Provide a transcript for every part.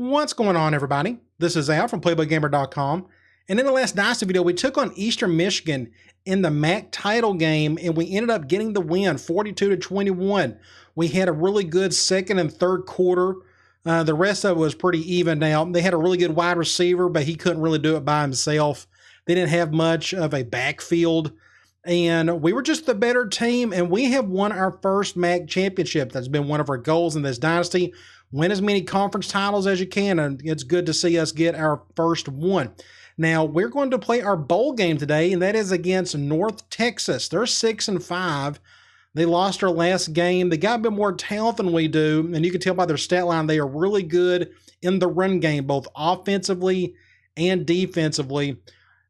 What's going on, everybody? This is Al from PlayboyGamer.com, and in the last Dynasty video, we took on Eastern Michigan in the MAC title game, and we ended up getting the win, 42-21. We had a really good second and third quarter. The rest of it was pretty even now. They had a really good wide receiver, but he couldn't really do it by himself. They didn't have much of a backfield, and we were just the better team, and we have won our first MAC championship. That's been one of our goals in this Dynasty. Win as many conference titles as you can, and it's good to see us get our first one. Now, we're going to play our bowl game today, and that is against North Texas. They're 6-5. They lost their last game. They got a bit more talent than we do, and you can tell by their stat line they are really good in the run game, both offensively and defensively.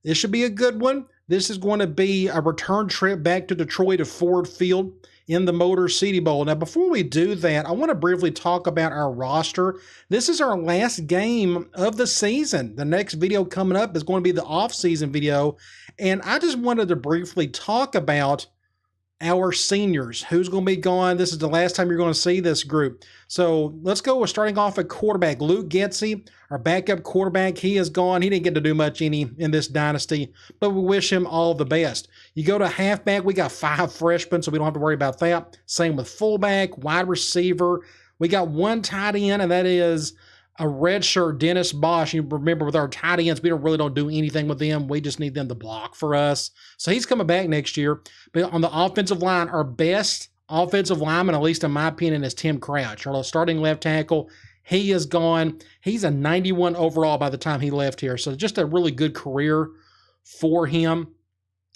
This should be a good one. This is going to be a return trip back to Detroit at Ford Field in the Motor City Bowl. Now, before we do that, I want to briefly talk about our roster. This is our last game of the season. The next video coming up is going to be the off-season video, and I just wanted to briefly talk about our seniors. Who's going to be gone? This is the last time you're going to see this group. So let's go. We're starting off at quarterback. Luke Getsy, our backup quarterback, he is gone. He didn't get to do much in this Dynasty, but we wish him all the best. You go to halfback, we got 5 freshmen, so we don't have to worry about that. Same with fullback, wide receiver. We got 1 tight end, and that is a redshirt Dennis Bosch. You remember with our tight ends, we really don't do anything with them. We just need them to block for us. So he's coming back next year. But on the offensive line, our best offensive lineman, at least in my opinion, is Tim Crouch. Our starting left tackle, he is gone. He's a 91 overall by the time he left here. So just a really good career for him.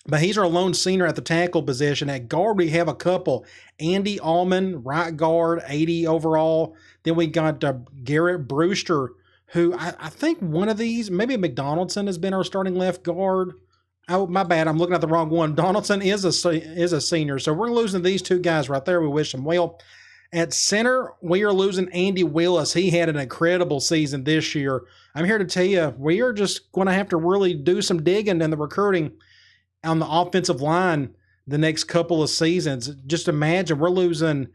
But he's our lone senior at the tackle position. At guard, we have a couple. Andy Allman, right guard, 80 overall. Then we got Garrett Brewster, who I think one of these, maybe McDonaldson has been our starting left guard. Oh, my bad. I'm looking at the wrong one. Donaldson is a senior. So we're losing these 2 guys right there. We wish them well. At center, we are losing Andy Willis. He had an incredible season this year. I'm here to tell you, we are just going to have to really do some digging in the recruiting on the offensive line the next couple of seasons. Just imagine we're losing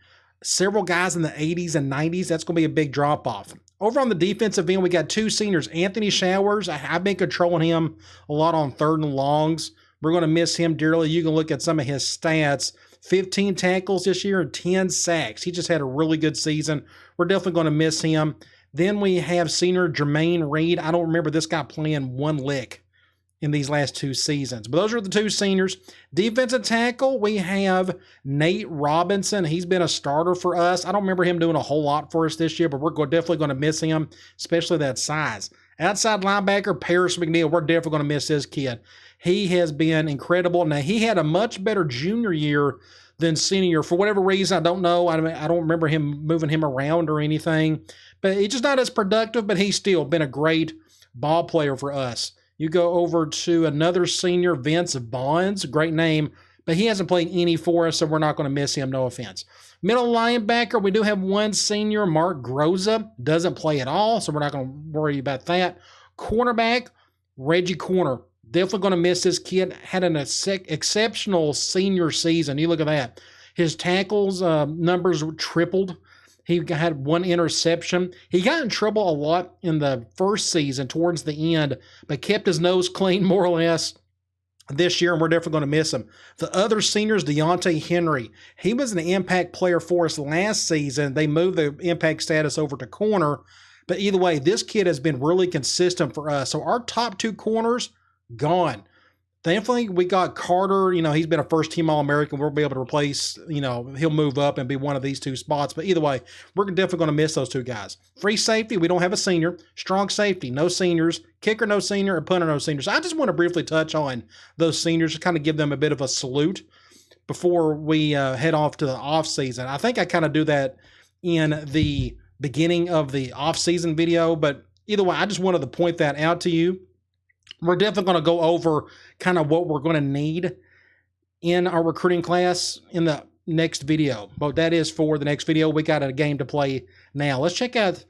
several guys in the 80s and 90s. That's going to be a big drop-off. Over on the defensive end, we got 2 seniors. Anthony Showers, I've been controlling him a lot on 3rd and longs. We're going to miss him dearly. You can look at some of his stats. 15 tackles this year and 10 sacks. He just had a really good season. We're definitely going to miss him. Then we have senior Jermaine Reed. I don't remember this guy playing 1 lick in these last 2 seasons. But those are the 2 seniors. Defensive tackle, we have Nate Robinson. He's been a starter for us. I don't remember him doing a whole lot for us this year, but we're definitely going to miss him, especially that size. Outside linebacker, Paris McNeil, we're definitely going to miss this kid. He has been incredible. Now, he had a much better junior year than senior. For whatever reason, I don't know. I don't remember him moving him around or anything. But he's just not as productive, but he's still been a great ball player for us. You go over to another senior, Vince Bonds, great name, but he hasn't played any for us, so we're not going to miss him, no offense. Middle linebacker, we do have 1 senior, Mark Groza, doesn't play at all, so we're not going to worry about that. Cornerback, Reggie Corner, definitely going to miss this kid. Had an exceptional senior season. You look at that. His tackles numbers tripled. He had 1 interception. He got in trouble a lot in the first season towards the end, but kept his nose clean more or less this year, and we're definitely going to miss him. The other seniors, Deontay Henry. He was an impact player for us last season. They moved the impact status over to corner, but either way, this kid has been really consistent for us. So our top 2 corners, gone. Thankfully, we got Carter. You know, he's been a first-team All-American. We'll be able to replace, he'll move up and be one of these 2 spots. But either way, we're definitely going to miss those 2 guys. Free safety, we don't have a senior. Strong safety, no seniors. Kicker, no senior. And punter, no senior. So I just want to briefly touch on those seniors to kind of give them a bit of a salute before we head off to the off-season. I think I kind of do that in the beginning of the off-season video. But either way, I just wanted to point that out to you. We're definitely going to go over kind of what we're going to need in our recruiting class in the next video. But that is for the next video. We got a game to play now. Let's check out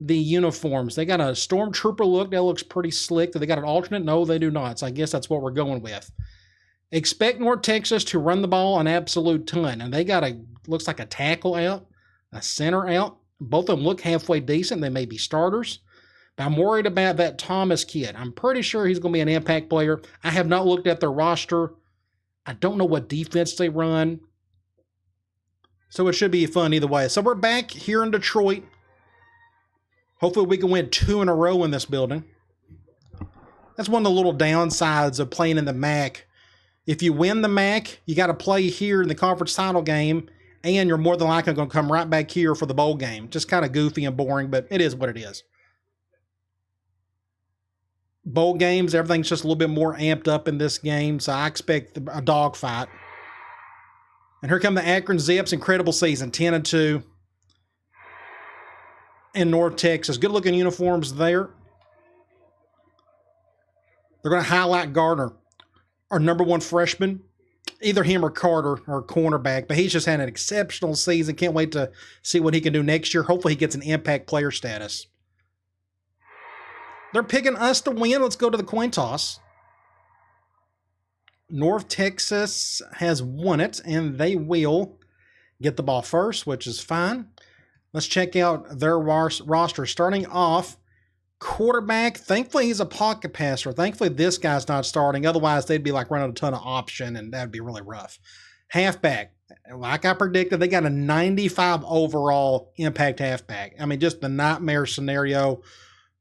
the uniforms. They got a Stormtrooper look. That looks pretty slick. Do they got an alternate? No, they do not. So I guess that's what we're going with. Expect North Texas to run the ball an absolute ton. And they got looks like a tackle out, a center out. Both of them look halfway decent. They may be starters. But I'm worried about that Thomas kid. I'm pretty sure he's going to be an impact player. I have not looked at their roster. I don't know what defense they run. So it should be fun either way. So we're back here in Detroit. Hopefully we can win 2 in a row in this building. That's one of the little downsides of playing in the MAC. If you win the MAC, you got to play here in the conference title game, and you're more than likely going to come right back here for the bowl game. Just kind of goofy and boring, but it is what it is. Bowl games, everything's just a little bit more amped up in this game, so I expect a dogfight. And here come the Akron Zips. Incredible season, 10-2 in North Texas. Good-looking uniforms there. They're going to highlight Gardner, our #1 freshman. Either him or Carter, our cornerback, but he's just had an exceptional season. Can't wait to see what he can do next year. Hopefully he gets an impact player status. They're picking us to win. Let's go to the coin toss. North Texas has won it, and they will get the ball first, which is fine. Let's check out their roster. Starting off, quarterback. Thankfully, he's a pocket passer. Thankfully, this guy's not starting. Otherwise, they'd be like running a ton of option, and that'd be really rough. Halfback. Like I predicted, they got a 95 overall impact halfback. I mean, just the nightmare scenario.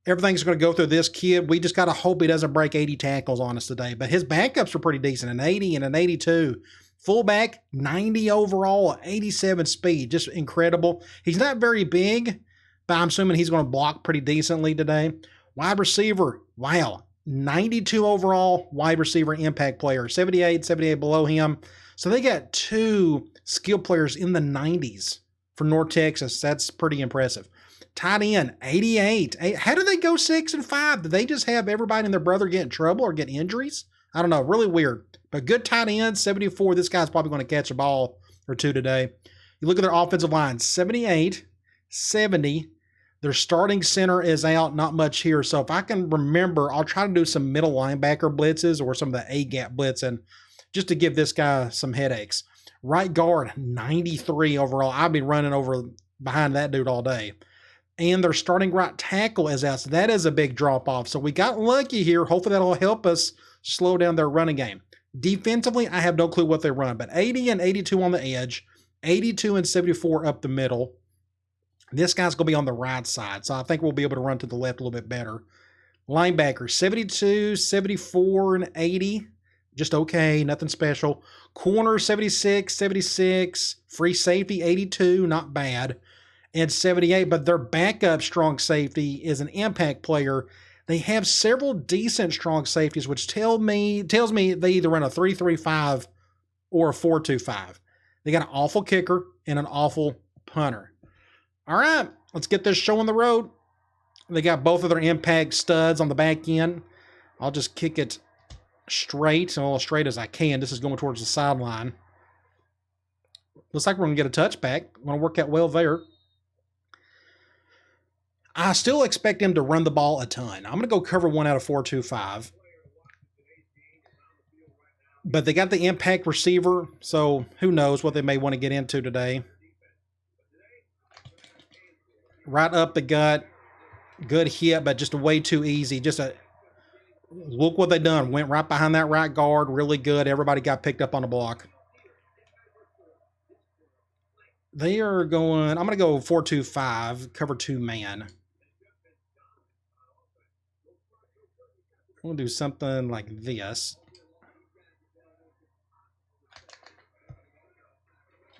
Everything's going to go through this kid. We just got to hope he doesn't break 80 tackles on us today. But his backups are pretty decent, an 80 and an 82. Fullback, 90 overall, 87 speed. Just incredible. He's not very big, but I'm assuming he's going to block pretty decently today. Wide receiver, wow, 92 overall wide receiver impact player, 78 below him. So they got 2 skill players in the 90s for North Texas. That's pretty impressive. Tight end, 88. How do they go 6-5? Did they just have everybody and their brother get in trouble or get injuries? I don't know. Really weird. But good tight end, 74. This guy's probably going to catch a ball or 2 today. You look at their offensive line, 78, 70. Their starting center is out, not much here. So if I can remember, I'll try to do some middle linebacker blitzes or some of the A-gap blitzing just to give this guy some headaches. Right guard, 93 overall. I've been running over behind that dude all day. And their starting right tackle is out. So that is a big drop-off. So we got lucky here. Hopefully that'll help us slow down their running game. Defensively, I have no clue what they run. But 80 and 82 on the edge. 82 and 74 up the middle. This guy's going to be on the right side. So I think we'll be able to run to the left a little bit better. Linebacker, 72, 74, and 80. Just okay. Nothing special. Corner, 76, 76. Free safety, 82. Not bad. And 78, but their backup strong safety is an impact player. They have several decent strong safeties, which tells me they either run a 3-3-5 or a 4-2-5. They got an awful kicker and an awful punter. All right, let's get this show on the road. They got both of their impact studs on the back end. I'll just kick it straight, so as straight as I can. This is going towards the sideline. Looks like we're going to get a touchback. Going to work out well there. I still expect him to run the ball a ton. I'm going to go cover 1 out of 4-2-5. But they got the impact receiver, so who knows what they may want to get into today. Right up the gut. Good hit, but just way too easy. Look what they done. Went right behind that right guard. Really good. Everybody got picked up on the block. They are going, I'm going to go 4-2-5, cover 2 man. We'll do something like this.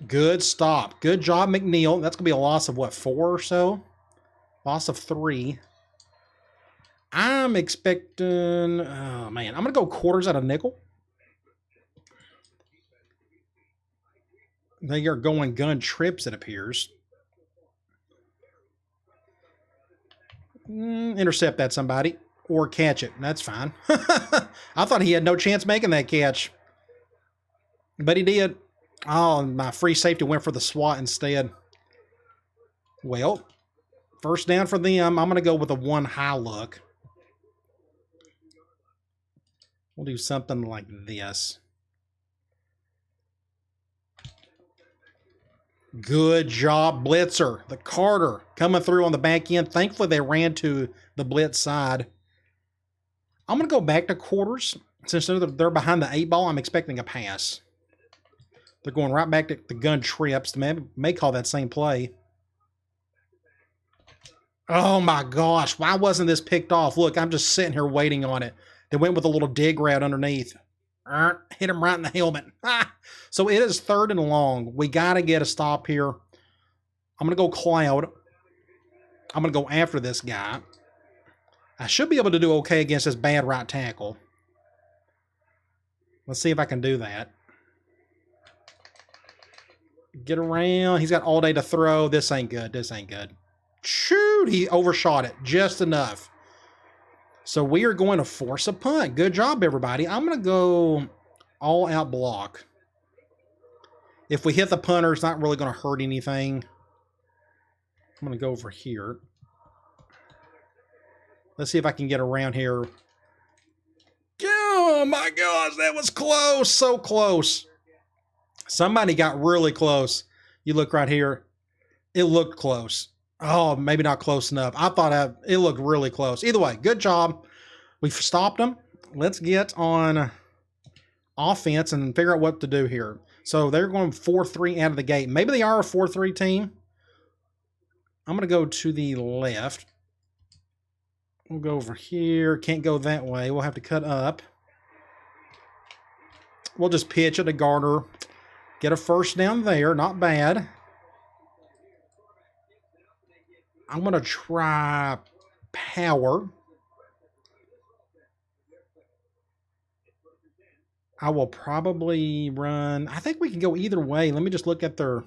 Good stop. Good job, McNeil. That's going to be a loss of, what, 4 or so? Loss of 3. I'm expecting, oh, man. I'm going to go quarters out of nickel. They are going gun trips, it appears. Intercept that, somebody. Or catch it. That's fine. I thought he had no chance making that catch. But he did. Oh, my free safety went for the swat instead. Well, first down for them. I'm going to go with a 1 high look. We'll do something like this. Good job, blitzer. The Carter coming through on the back end. Thankfully, they ran to the blitz side. I'm going to go back to quarters. Since they're behind the 8-ball, I'm expecting a pass. They're going right back to the gun trips. They may call that same play. Oh, my gosh. Why wasn't this picked off? Look, I'm just sitting here waiting on it. They went with a little dig route underneath. Hit him right in the helmet. So it is 3rd and long. We got to get a stop here. I'm going to go cloud. I'm going to go after this guy. I should be able to do okay against this bad right tackle. Let's see if I can do that. Get around. He's got all day to throw. This ain't good. This ain't good. Shoot. He overshot it just enough. So we are going to force a punt. Good job, everybody. I'm going to go all-out block. If we hit the punter, it's not really going to hurt anything. I'm going to go over here. Let's see if I can get around here. Oh, my gosh. That was close. So close. Somebody got really close. You look right here. It looked close. Oh, maybe not close enough. I thought it looked really close. Either way, good job. We've stopped them. Let's get on offense and figure out what to do here. So they're going 4-3 out of the gate. Maybe they are a 4-3 team. I'm going to go to the left. We'll go over here. Can't go that way. We'll have to cut up. We'll just pitch it to Garner. Get a first down there. Not bad. I'm going to try power. I will probably run. I think we can go either way. Let me just look at their.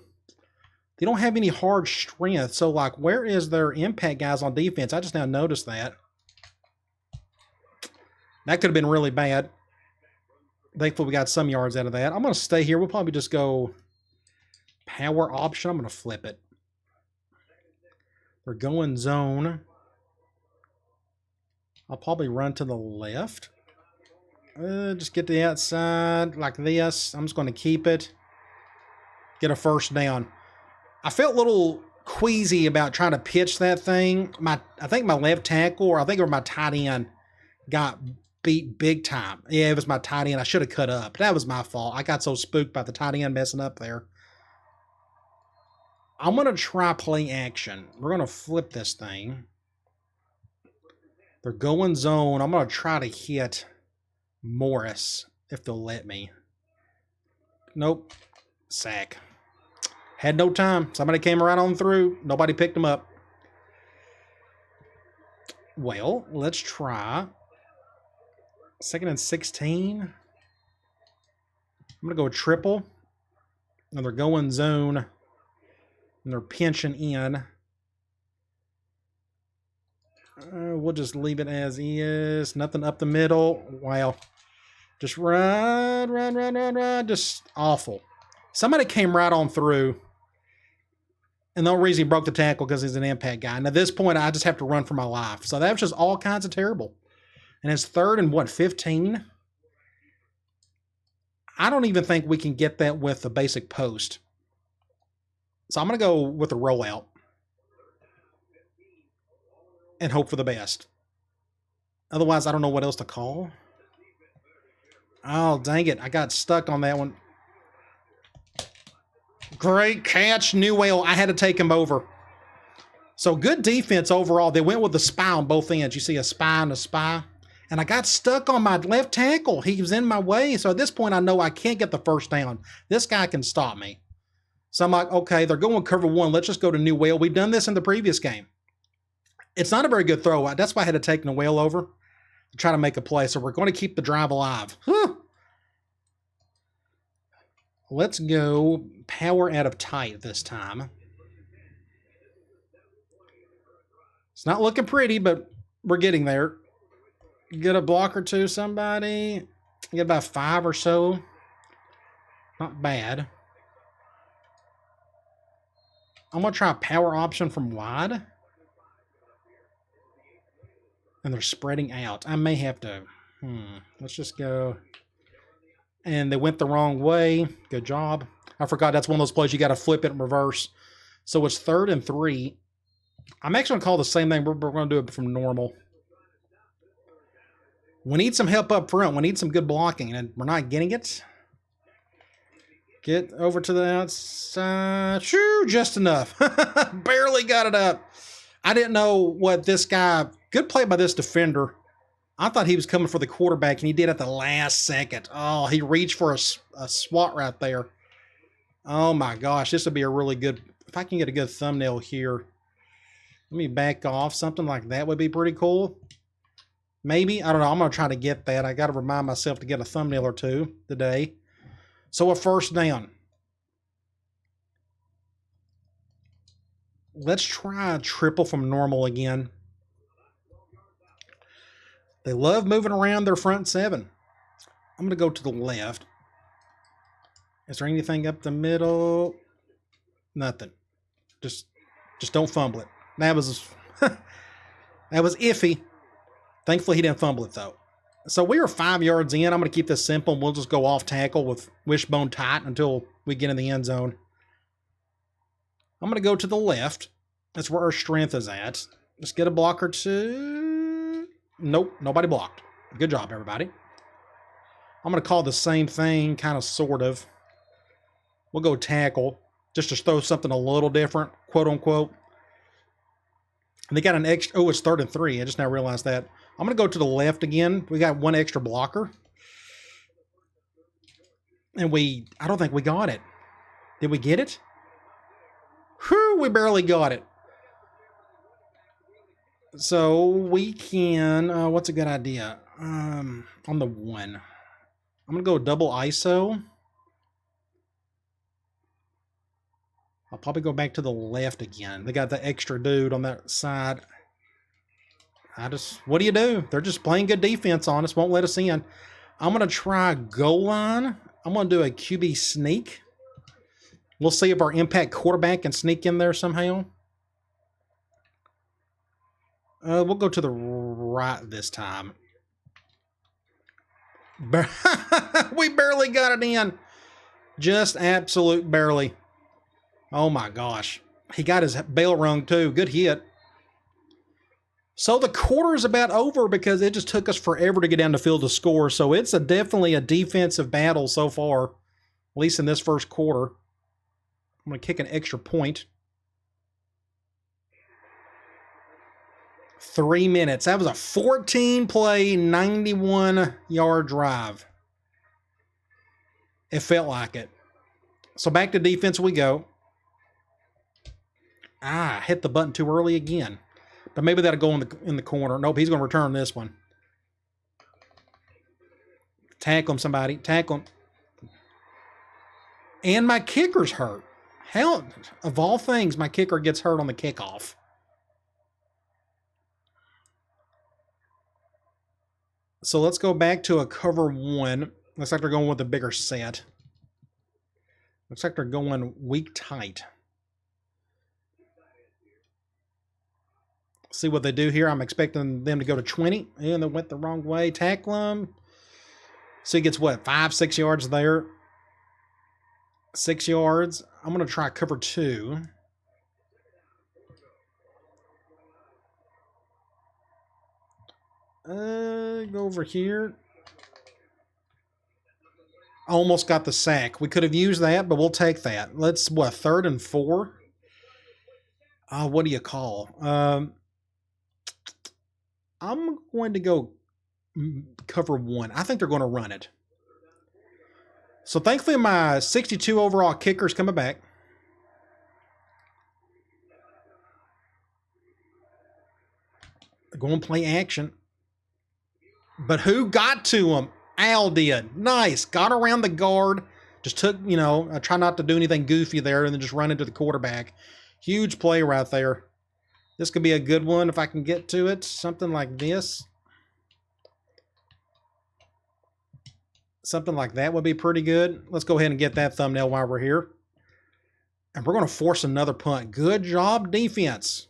They don't have any hard strength. So, like, where is their impact guys on defense? I just now noticed that. That could have been really bad. Thankfully, we got some yards out of that. I'm going to stay here. We'll probably just go power option. I'm going to flip it. They're going zone. I'll probably run to the left. Just get to the outside like this. I'm just going to keep it. Get a first down. I felt a little queasy about trying to pitch that thing. I think my left tackle, or I think it was my tight end, got beat big time. Yeah, it was my tight end. I should have cut up. That was my fault. I got so spooked by the tight end messing up there. I'm going to try play action. We're going to flip this thing. They're going zone. I'm going to try to hit Morris if they'll let me. Nope. Sack. Had no time. Somebody came right on through. Nobody picked them up. Well, let's try 2nd and 16. I'm going to go triple. And they're going zone. And they're pinching in. We'll just leave it as is. Nothing up the middle. Wow. Just run. Just awful. Somebody came right on through. And the only reason he broke the tackle because he's an impact guy. And at this point, I just have to run for my life. So that was just all kinds of terrible. And it's 3rd and 15? I don't even think we can get that with the basic post. So I'm going to go with a rollout. And hope for the best. Otherwise, I don't know what else to call. Oh, dang it. I got stuck on that one. Great catch, Newell. I had to take him over. So good defense overall. They went with the spy on both ends. You see a spy and a spy. And I got stuck on my left tackle. He was in my way. So at this point, I know I can't get the first down. This guy can stop me. So I'm like, okay, they're going cover one. Let's just go to Newell. We've done this in the previous game. It's not a very good throw. That's why I had to take Newell over to try to make a play. So we're going to keep the drive alive. Whew. Let's go power out of tight this time. It's not looking pretty, but we're getting there. Get a block or two, somebody. Get about 5 or so. Not bad. I'm going to try a power option from wide. And they're spreading out. I may have to. Let's just go. And they went the wrong way. Good job. I forgot that's one of those plays you got to flip it in reverse. So it's 3rd and 3. I'm actually going to call the same thing. We're going to do it from normal. We need some help up front. We need some good blocking, and we're not getting it. Get over to the outside. Shoo, just enough. Barely got it up. I didn't know what this guy... Good play by this defender. I thought he was coming for the quarterback, and he did at the last second. Oh, he reached for a swat right there. Oh, my gosh. This would be a really good... If I can get a good thumbnail here. Let me back off. Something like that would be pretty cool. Maybe. I don't know. I'm going to try to get that. I got to remind myself to get a thumbnail or two today. So a first down. Let's try a triple from normal again. They love moving around their front 7. I'm going to go to the left. Is there anything up the middle? Nothing. Just don't fumble it. That was that was iffy. Thankfully, he didn't fumble it, though. So we are 5 yards in. I'm going to keep this simple. We'll just go off tackle with wishbone tight until we get in the end zone. I'm going to go to the left. That's where our strength is at. Let's get a block or two. Nope, nobody blocked. Good job, everybody. I'm going to call the same thing, kind of, sort of. We'll go tackle, just to throw something a little different, quote unquote. And they got an extra. Oh, it's 3rd and 3. I just now realized that. I'm going to go to the left again. We got one extra blocker. And I don't think we got it. Did we get it? Whew, we barely got it. So we can, what's a good idea? On the 1. I'm going to go double ISO. I'll probably go back to the left again. They got the extra dude on that side. What do you do? They're just playing good defense on us. Won't let us in. I'm going to try goal line. I'm going to do a QB sneak. We'll see if our impact quarterback can sneak in there somehow. We'll go to the right this time. We barely got it in. Just absolute barely. Oh my gosh. He got his bell rung too. Good hit. So the quarter is about over because it just took us forever to get down the field to score. So it's definitely a defensive battle so far, at least in this first quarter. I'm going to kick an extra point. 3 minutes. That was a 14-play, 91-yard drive. It felt like it. So back to defense we go. Hit the button too early again. But maybe that'll go in the corner. Nope, he's going to return this one. Tackle him, somebody. Tackle him. And my kicker's hurt. Hell, of all things, my kicker gets hurt on the kickoff. So let's go back to a cover 1. Looks like they're going with a bigger set. Looks like they're going weak tight. See what they do here. I'm expecting them to go to 20. And they went the wrong way. Tackle him. So he gets what? 5, 6 yards there. 6 yards. I'm going to try cover 2. Go over here. Almost got the sack. We could have used that, but we'll take that. Let's, 3rd and 4? What do you call? I'm going to go cover 1. I think they're going to run it. So thankfully my 62 overall kicker is coming back. They're going to play action. But who got to him? Al did. Nice. Got around the guard. Just took, I try not to do anything goofy there and then just run into the quarterback. Huge play right there. This could be a good one if I can get to it. Something like this. Something like that would be pretty good. Let's go ahead and get that thumbnail while we're here. And we're going to force another punt. Good job, defense.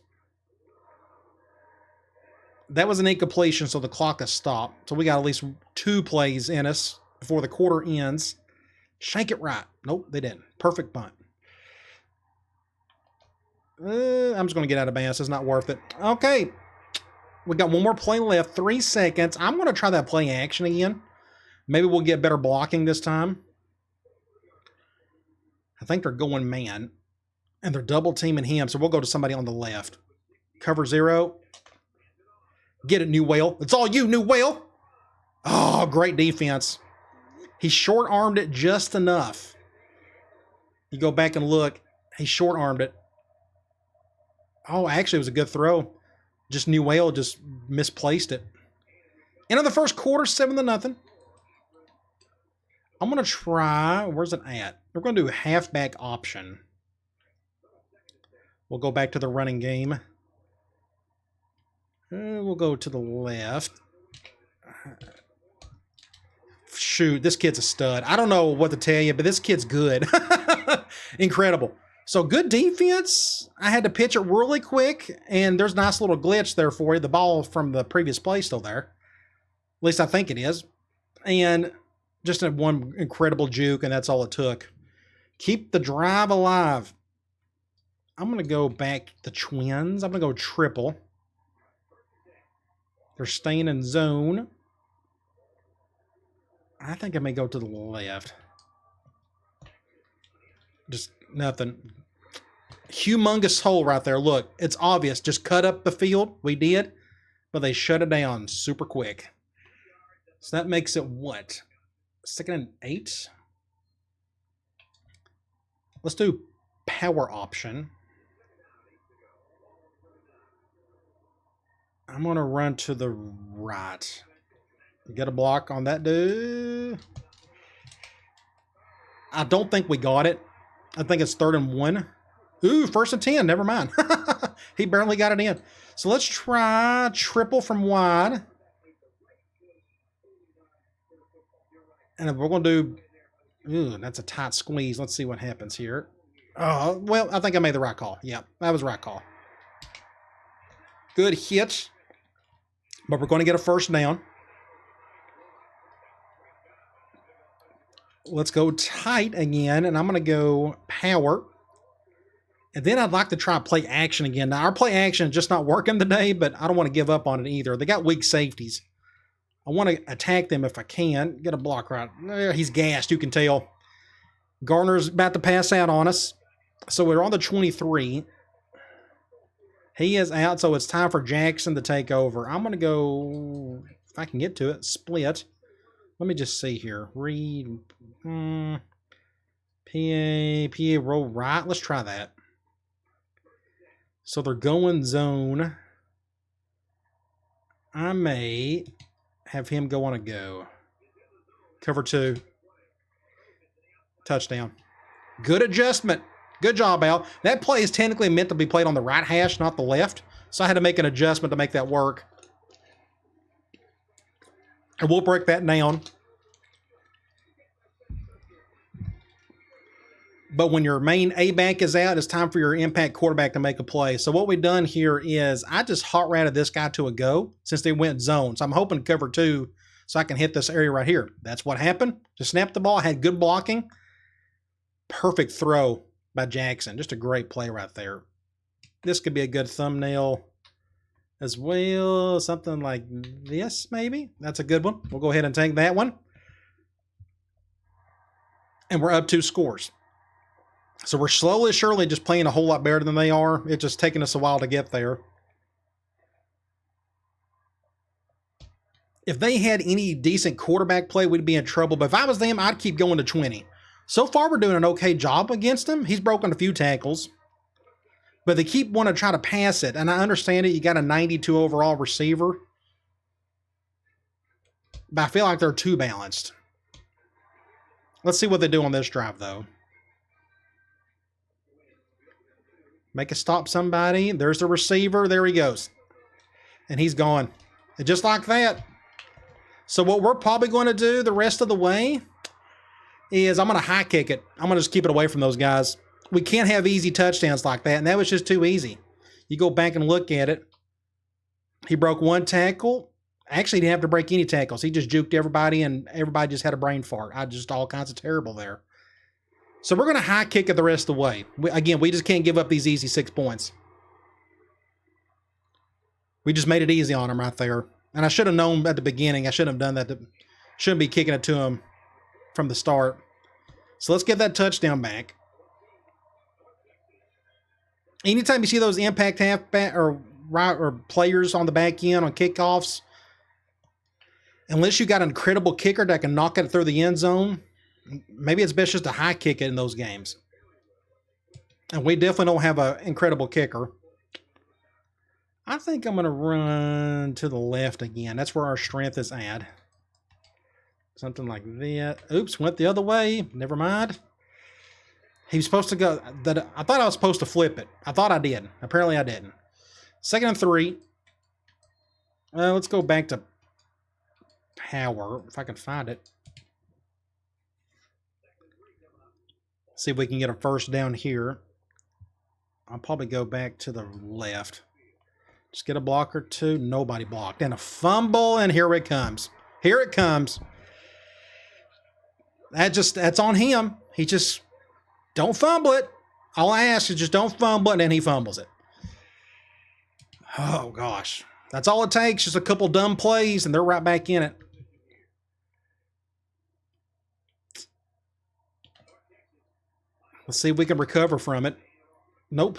That was an incompletion, so the clock has stopped. So we got at least 2 plays in us before the quarter ends. Shank it right. Nope, they didn't. Perfect bunt. I'm just going to get out of bounds. It's not worth it. Okay. We got one more play left. 3 seconds. I'm going to try that play action again. Maybe we'll get better blocking this time. I think they're going man. And they're double teaming him. So we'll go to somebody on the left. Cover 0. Get it, New Whale. It's all you, New Whale. Oh, great defense. He short-armed it just enough. You go back and look. He short-armed it. Oh, actually, it was a good throw. Just New Whale just misplaced it. End of the first quarter, 7-0. I'm going to try, where's it at? We're going to do a halfback option. We'll go back to the running game. We'll go to the left. Shoot, this kid's a stud. I don't know what to tell you, but this kid's good. Incredible. So good defense. I had to pitch it really quick, and there's a nice little glitch there for you. The ball from the previous play still there. At least I think it is. And just one incredible juke, and that's all it took. Keep the drive alive. I'm going to go back the Twins. I'm going to go triple. They're staying in zone. I think I may go to the left. Just nothing. Humongous hole right there. Look, it's obvious. Just cut up the field. We did. But they shut it down super quick. So that makes it what? 2nd and 8? Let's do power option. I'm going to run to the right. Get a block on that dude. I don't think we got it. I think it's 3rd and 1. Ooh, 1st and 10. Never mind. He barely got it in. So let's try triple from wide. And if we're going to do... Ooh, that's a tight squeeze. Let's see what happens here. Oh, well, I think I made the right call. Yeah, that was the right call. Good hit. But we're going to get a first down. Let's go tight again, and I'm going to go power. And then I'd like to try play action again. Now, our play action is just not working today, but I don't want to give up on it either. They got weak safeties. I want to attack them if I can. Get a block right. He's gassed, you can tell. Garner's about to pass out on us. So we're on the 23. He is out, so it's time for Jackson to take over. I'm going to go, if I can get to it, split. Let me just see here. Read. PA, roll right. Let's try that. So they're going zone. I may have him go on a go. Cover 2. Touchdown. Good adjustment. Good job, Al. That play is technically meant to be played on the right hash, not the left. So I had to make an adjustment to make that work. And we'll break that down. But when your main A-back is out, it's time for your impact quarterback to make a play. So what we've done here is I just hot ratted this guy to a go since they went zone. So I'm hoping to cover 2 so I can hit this area right here. That's what happened. Just snapped the ball, had good blocking. Perfect throw by Jackson. Just a great play right there. This could be a good thumbnail as well. Something like this, maybe. That's a good one. We'll go ahead and take that one. And we're up 2 scores. So we're slowly, surely just playing a whole lot better than they are. It's just taking us a while to get there. If they had any decent quarterback play, we'd be in trouble. But if I was them, I'd keep going to 20. So far, we're doing an okay job against him. He's broken a few tackles. But they keep wanting to try to pass it. And I understand it. You got a 92 overall receiver. But I feel like they're too balanced. Let's see what they do on this drive, though. Make a stop somebody. There's the receiver. There he goes. And he's gone. And just like that. So what we're probably going to do the rest of the way is I'm going to high kick it. I'm going to just keep it away from those guys. We can't have easy touchdowns like that. And that was just too easy. You go back and look at it. He broke 1 tackle. Actually, he didn't have to break any tackles. He just juked everybody, and everybody just had a brain fart. I just all kinds of terrible there. So we're going to high kick it the rest of the way. We just can't give up these easy 6 points. We just made it easy on him right there. And I should have known at the beginning. I shouldn't have done that. Shouldn't be kicking it to him from the start. So let's get that touchdown back. Anytime you see those impact halfback or players on the back end on kickoffs, unless you got an incredible kicker that can knock it through the end zone, maybe it's best just to high kick it in those games. And we definitely don't have an incredible kicker. I think I'm going to run to the left again. That's where our strength is at. Something like that. Oops, went the other way. Never mind. He was supposed to go. I thought I was supposed to flip it. I thought I did. Apparently I didn't. 2nd and 3. Let's go back to power, if I can find it. See if we can get a first down here. I'll probably go back to the left. Just get a block or two. Nobody blocked. And a fumble, and here it comes. Here it comes. That's on him. He just don't fumble it. All I ask is just don't fumble it, and then he fumbles it. Oh, gosh. That's all it takes, just a couple dumb plays, and they're right back in it. Let's see if we can recover from it. Nope.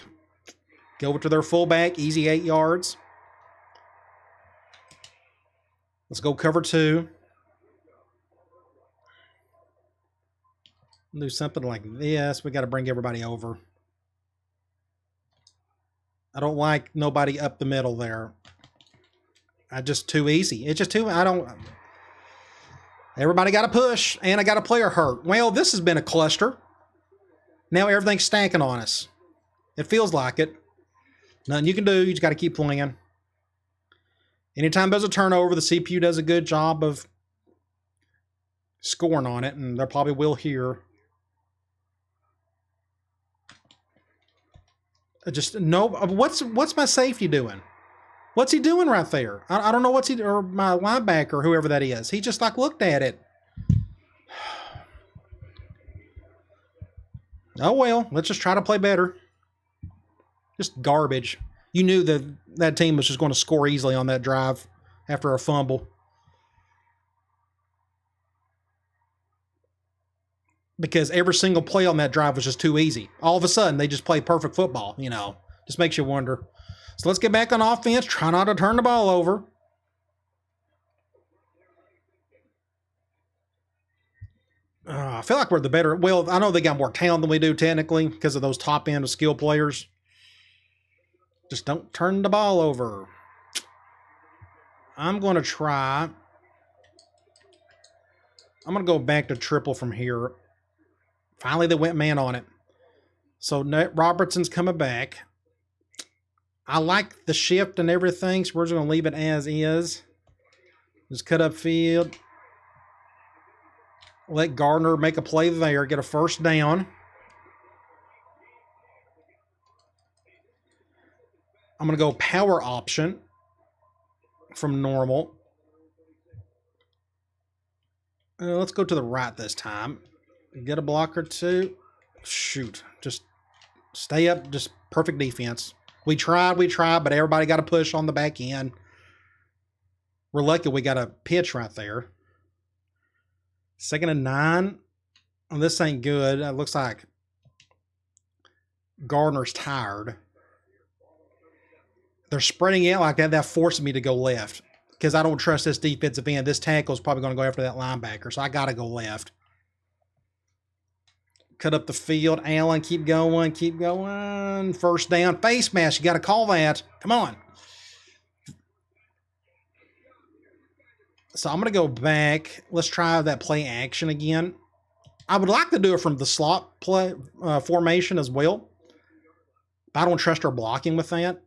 Go over to their fullback, easy 8 yards. Let's go cover 2. Do something like this. We got to bring everybody over. I don't like nobody up the middle there. Just too easy. It's just too, everybody got to push, and I got a player hurt. Well, this has been a cluster. Now everything's stacking on us. It feels like it. Nothing you can do. You just got to keep playing. Anytime there's a turnover, the CPU does a good job of scoring on it, and they probably will here. Just no. What's my safety doing? What's he doing right there? I don't know what's he, or my linebacker, whoever that is. He just like looked at it. Oh well, let's just try to play better. Just garbage. You knew that team was just going to score easily on that drive after a fumble. Because every single play on that drive was just too easy. All of a sudden, they just played perfect football, you know. Just makes you wonder. So let's get back on offense. Try not to turn the ball over. I feel like we're the better. Well, I know they got more talent than we do technically because of those top end of skill players. Just don't turn the ball over. I'm going to try. I'm going to go back to triple from here. Finally, they went man on it. So Robertson's coming back. I like the shift and everything, so we're just going to leave it as is. Just cut up field. Let Gardner make a play there, get a first down. I'm going to go power option from normal. Let's go to the right this time. Get a block or two. Shoot. Just stay up. Just perfect defense. We tried, but everybody got a push on the back end. We're lucky we got a pitch right there. 2nd and 9. Oh, this ain't good. It looks like Gardner's tired. They're spreading it like that. That forces me to go left because I don't trust this defensive end. This tackle's probably going to go after that linebacker, so I got to go left. Cut up the field. Allen, keep going, keep going. First down. Face mask. You got to call that. Come on. So I'm going to go back. Let's try that play action again. I would like to do it from the slot play formation as well. But I don't trust our blocking with that.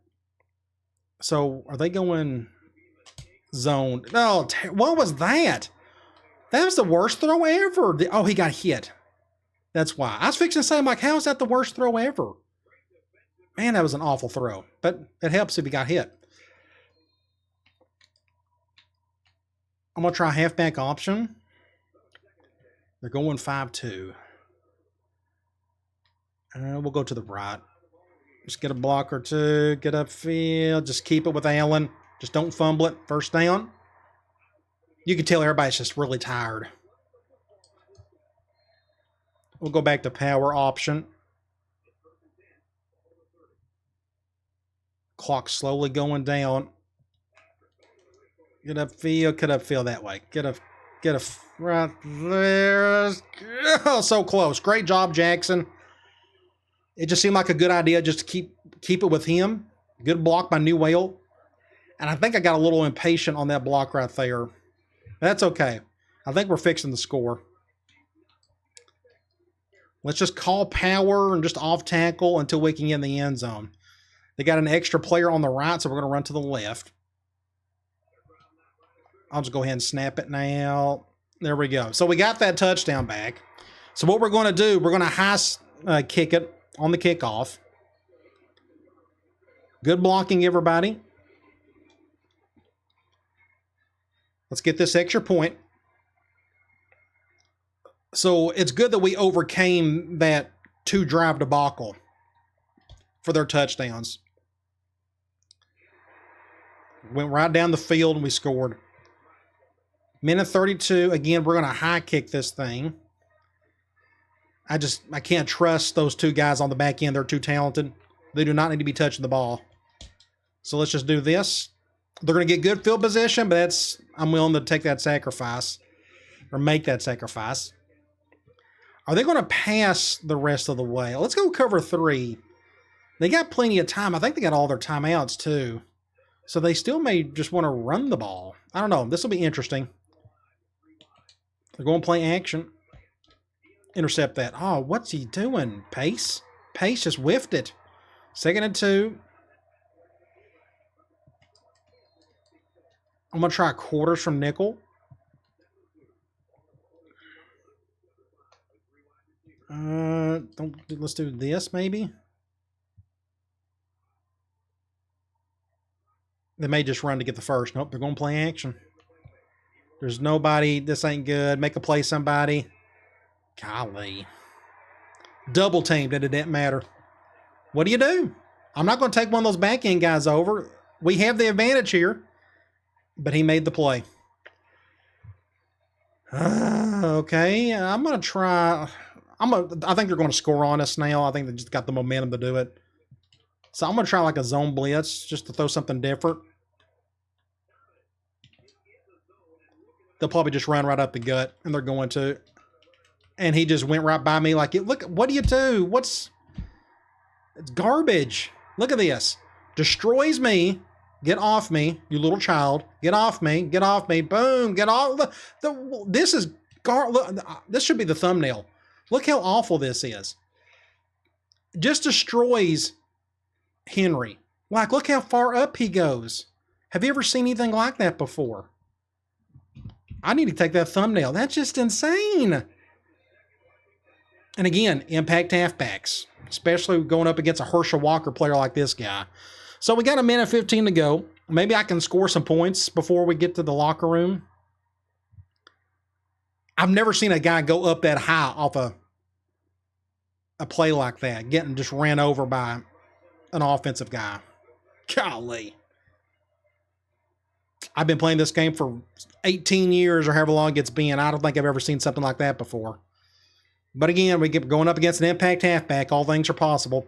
So are they going zone? Oh, what was that? That was the worst throw ever. Oh, he got hit. That's why. I was fixing to say, I'm like, how is that the worst throw ever? Man, that was an awful throw. But it helps if he got hit. I'm going to try halfback option. They're going 5-2. We'll go to the right. Just get a block or two. Get upfield. Just keep it with Allen. Just don't fumble it. First down. You can tell everybody's just really tired. We'll go back to power option. Clock slowly going down. Get upfield. Cut upfield that way. Get a right there. Oh, so close. Great job, Jackson. It just seemed like a good idea just to keep it with him. Good block by Newell. And I think I got a little impatient on that block right there. That's okay. I think we're fixing the score. Let's just call power and just off tackle until we can get in the end zone. They got an extra player on the right, so we're going to run to the left. I'll just go ahead and snap it now. There we go. So we got that touchdown back. So what we're going to do, we're going to high kick it on the kickoff. Good blocking, everybody. Let's get this extra point. So it's good that we overcame that 2-drive debacle for their touchdowns. Went right down the field and we scored. Minute 32. Again, we're going to high kick this thing. I can't trust those two guys on the back end. They're too talented. They do not need to be touching the ball. So let's just do this. They're going to get good field position, but I'm willing to take that sacrifice or make that sacrifice. Are they going to pass the rest of the way? Let's go cover 3. They got plenty of time. I think they got all their timeouts too. So they still may just want to run the ball. I don't know. This will be interesting. They're going to play action. Intercept that. Oh, what's he doing? Pace? Pace just whiffed it. 2nd and 2. I'm going to try quarters from nickel. Let's do this maybe. They may just run to get the first. Nope, they're going to play action. There's nobody. This ain't good. Make a play, somebody. Golly. Double teamed. It didn't matter. What do you do? I'm not going to take one of those back end guys over. We have the advantage here. But he made the play. Okay, I'm going to try. I think they're going to score on us now. I think they just got the momentum to do it. So I'm going to try like a zone blitz just to throw something different. They'll probably just run right up the gut, and they're going to. And he just went right by me like, look, what do you do? It's garbage. Look at this. Destroys me. Get off me, you little child. Get off me. Get off me. Boom. Get off. This is this should be the thumbnail. Look how awful this is. Just destroys Henry. Like, look how far up he goes. Have you ever seen anything like that before? I need to take that thumbnail. That's just insane. And again, impact halfbacks, especially going up against a Herschel Walker player like this guy. So we got 1:15 to go. Maybe I can score some points before we get to the locker room. I've never seen a guy go up that high off a play like that, getting just ran over by an offensive guy. Golly. I've been playing this game for 18 years or however long it's been. I don't think I've ever seen something like that before. But again, we get going up against an impact halfback. All things are possible.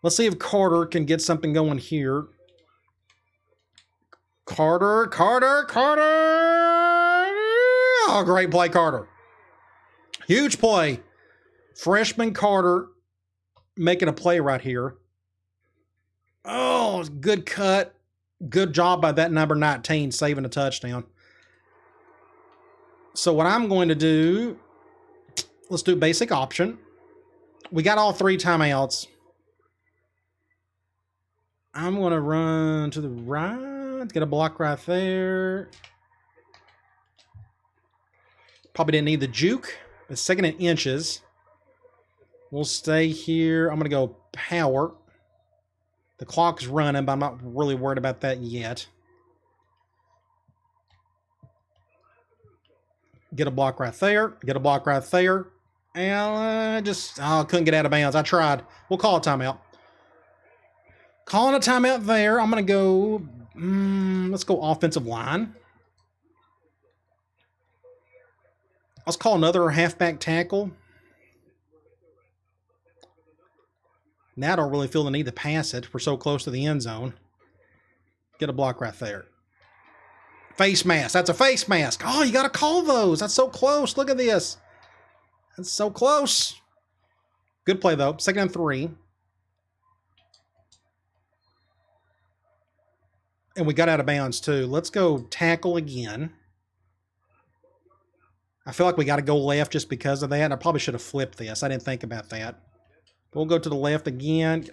Let's see if Carter can get something going here. Carter. Oh, great play, Carter. Huge play. Freshman Carter making a play right here. Oh, good cut. Good job by that number 19 saving a touchdown. So what I'm going to do, let's do basic option. We got all 3 timeouts. I'm going to run to the right, get a block right there. Probably didn't need the juke. It's 2nd and inches. We'll stay here. I'm going to go power. The clock's running, but I'm not really worried about that yet. Get a block right there. Get a block right there. And couldn't get out of bounds. I tried. We'll call a timeout. Calling a timeout there. I'm going to go, let's go offensive line. Let's call another halfback tackle. Now I don't really feel the need to pass it. We're so close to the end zone. Get a block right there. Face mask. That's a face mask. Oh, you got to call those. That's so close. Look at this. That's so close. Good play, though. 2nd and 3. And we got out of bounds, too. Let's go tackle again. I feel like we got to go left just because of that. And I probably should have flipped this. I didn't think about that. We'll go to the left again.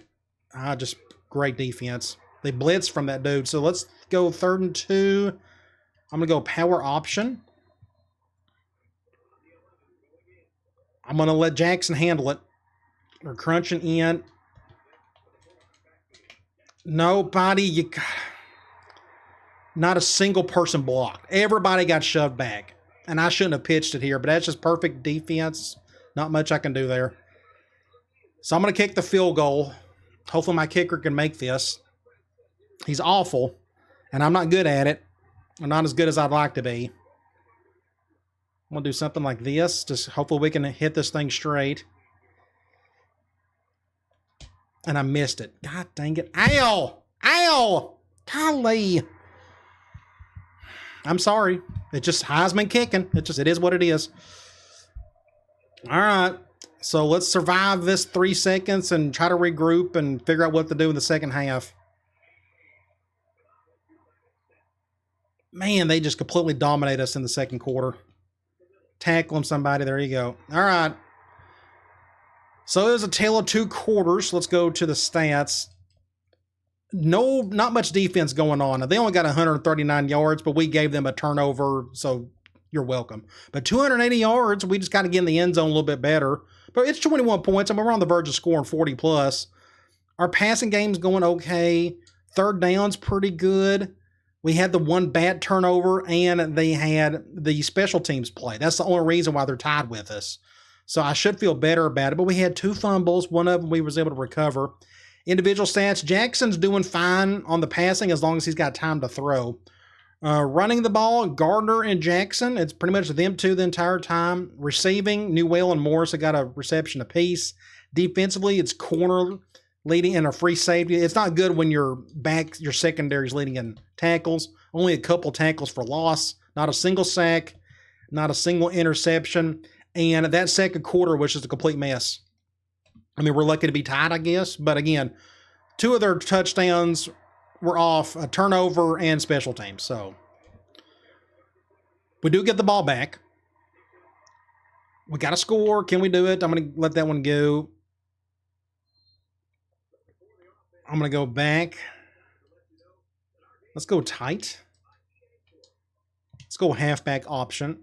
Just great defense. They blitzed from that dude. So let's go 3rd and 2. I'm going to go power option. I'm going to let Jackson handle it. We're crunching in. Nobody, not a single person blocked. Everybody got shoved back. And I shouldn't have pitched it here, but that's just perfect defense. Not much I can do there. So I'm going to kick the field goal. Hopefully my kicker can make this. He's awful, and I'm not good at it. I'm not as good as I'd like to be. I'm going to do something like this. Just hopefully we can hit this thing straight. And I missed it. God dang it. Ow! Ow! Golly. I'm sorry. It just Heisman kicking. It is what it is. All right. So let's survive this 3 seconds and try to regroup and figure out what to do in the second half. Man, they just completely dominate us in the second quarter. Tackling somebody. There you go. All right. So it was a tale of 2 quarters. Let's go to the stats. Not much defense going on. They only got 139 yards, but we gave them a turnover, so you're welcome. But 280 yards, we just got to get in the end zone a little bit better. But it's 21 points, and we're on the verge of scoring 40 plus. Our passing game's going okay. 3rd down's pretty good. We had the 1 bad turnover, and they had the special teams play. That's the only reason why they're tied with us. So I should feel better about it. But we had 2 fumbles. One of them we was able to recover. Individual stats, Jackson's doing fine on the passing as long as he's got time to throw. Running the ball, Gardner and Jackson, it's pretty much them 2 the entire time. Receiving, Newell and Morris have got a reception apiece. Defensively, it's corner leading in a free safety. It's not good when your secondary's leading in tackles. Only a couple tackles for loss. Not a single sack. Not a single interception. And that second quarter was just a complete mess. I mean, we're lucky to be tied, I guess. But again, 2 of their touchdowns were off a turnover and special teams. So we do get the ball back. We got to score. Can we do it? I'm going to let that one go. I'm going to go back. Let's go tight. Let's go halfback option.